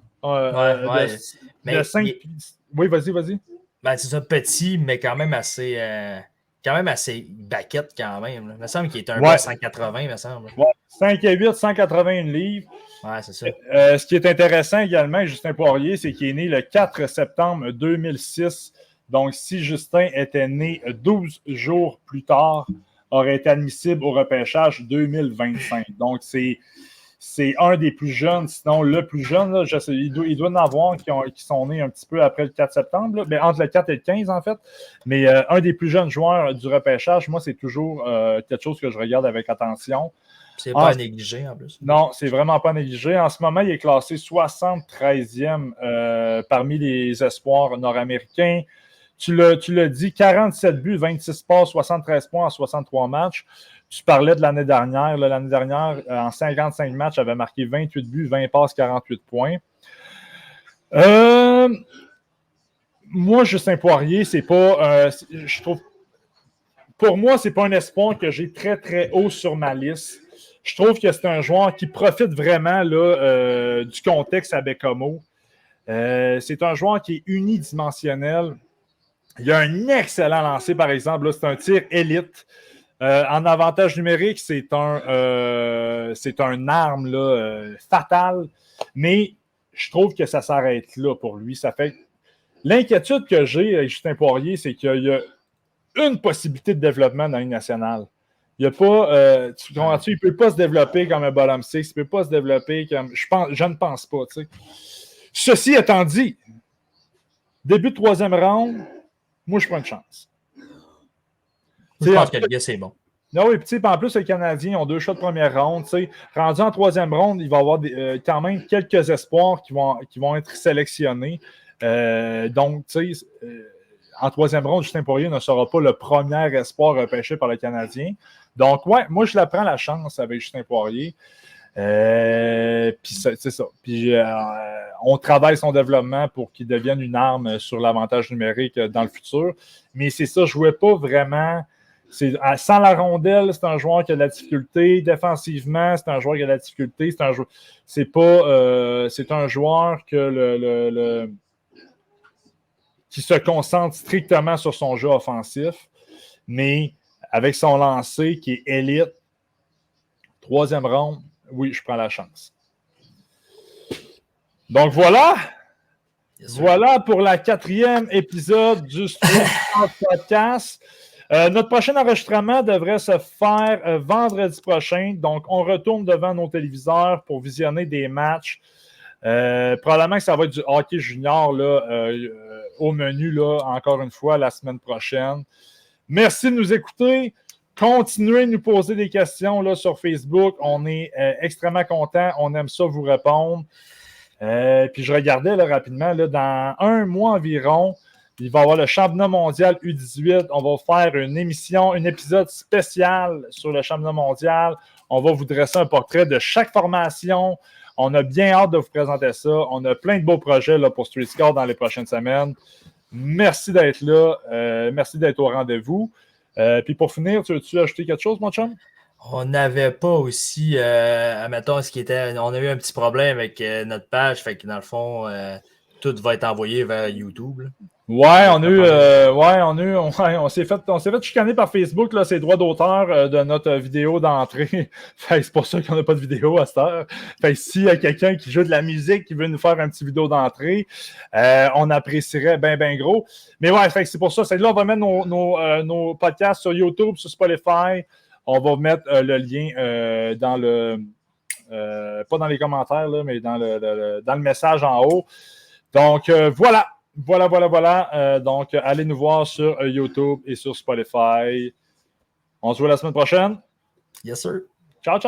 De 5... Oui, vas-y. Ben, c'est ça, petit, mais quand même assez baquette quand même. Là. Il me semble qu'il est un gars 180, il me semble. Ouais, 5 à 8, 181 livres. Ouais, c'est ça. Ce qui est intéressant également, Justin Poirier, c'est qu'il est né le 4 septembre 2006. Donc, si Justin était né 12 jours plus tard, aurait été admissible au repêchage 2025. Donc, c'est un des plus jeunes, sinon le plus jeune. Là, il doit en avoir qui sont nés un petit peu après le 4 septembre, là, mais entre le 4 et le 15 en fait. Mais un des plus jeunes joueurs du repêchage, moi, c'est toujours quelque chose que je regarde avec attention. C'est pas à négliger en plus. Non, c'est vraiment pas à négliger. En ce moment, il est classé 73e parmi les espoirs nord-américains. Tu l'as dit, 47 buts, 26 passes, 73 points en 63 matchs. Tu parlais de l'année dernière. L'année dernière, en 55 matchs, il avait marqué 28 buts, 20 passes, 48 points. Moi, Justin Poirier, c'est pas... je trouve... Pour moi, c'est pas un espoir que j'ai très, très haut sur ma liste. Je trouve que c'est un joueur qui profite vraiment là, du contexte à Bécomo. C'est un joueur qui est unidimensionnel. Il a un excellent lancer, par exemple. Là, c'est un tir élite. En avantage numérique, c'est un arme là, fatale. Mais je trouve que ça s'arrête là pour lui. Ça fait... L'inquiétude que j'ai avec Justin Poirier, c'est qu'il y a une possibilité de développement dans la Ligue nationale. Il ne peut pas se développer comme un bottom six. Il ne peut pas se développer comme... Je ne pense pas. Tu sais. Ceci étant dit, Début de troisième round, moi, je prends une chance. Je pense que le gars, c'est bon. Non, oui, puis en plus, les Canadiens ont 2 choix de première ronde. Rendu en troisième ronde, il va y avoir quand même quelques espoirs qui vont être sélectionnés. Donc, en troisième ronde, Justin Poirier ne sera pas le premier espoir repêché par le Canadien. Donc, ouais, moi, je la prends la chance avec Justin Poirier. Puis c'est ça. Puis on travaille son développement pour qu'il devienne une arme sur l'avantage numérique dans le futur. Mais c'est ça, je ne jouais pas vraiment. Sans la rondelle, c'est un joueur qui a de la difficulté. Défensivement, c'est un joueur qui a de la difficulté. C'est un joueur que qui se concentre strictement sur son jeu offensif, mais avec son lancer qui est élite, troisième ronde, oui, je prends la chance. Donc voilà. Voilà pour la 4e épisode du Street Podcast. Notre prochain enregistrement devrait se faire vendredi prochain. Donc, on retourne devant nos téléviseurs pour visionner des matchs. Probablement que ça va être du hockey junior là, au menu, là, encore une fois, la semaine prochaine. Merci de nous écouter. Continuez de nous poser des questions là, sur Facebook. On est extrêmement contents. On aime ça vous répondre. Puis je regardais là, rapidement, là, dans 1 mois environ, il va y avoir le championnat mondial U18. On va faire une émission, un épisode spécial sur le championnat mondial. On va vous dresser un portrait de chaque formation. On a bien hâte de vous présenter ça. On a plein de beaux projets là, pour Street Score dans les prochaines semaines. Merci d'être là. Merci d'être au rendez-vous. Puis pour finir, tu veux-tu ajouter quelque chose, mon chum? On n'avait pas aussi, admettons, on a eu un petit problème avec notre page, fait que dans le fond, tout va être envoyé vers YouTube. Là. On s'est fait chicaner par Facebook, là, ses droits d'auteur de notre vidéo d'entrée. C'est pour ça qu'on n'a pas de vidéo à cette heure. S'il y a quelqu'un qui joue de la musique, qui veut nous faire un petit vidéo d'entrée, on apprécierait bien gros. Mais ouais, c'est pour ça. Là, on va mettre nos podcasts sur YouTube, sur Spotify. On va mettre le lien dans le... pas dans les commentaires, là, mais dans le message en haut. Donc, voilà. Donc, allez nous voir sur YouTube et sur Spotify. On se voit la semaine prochaine. Yes, sir. Ciao.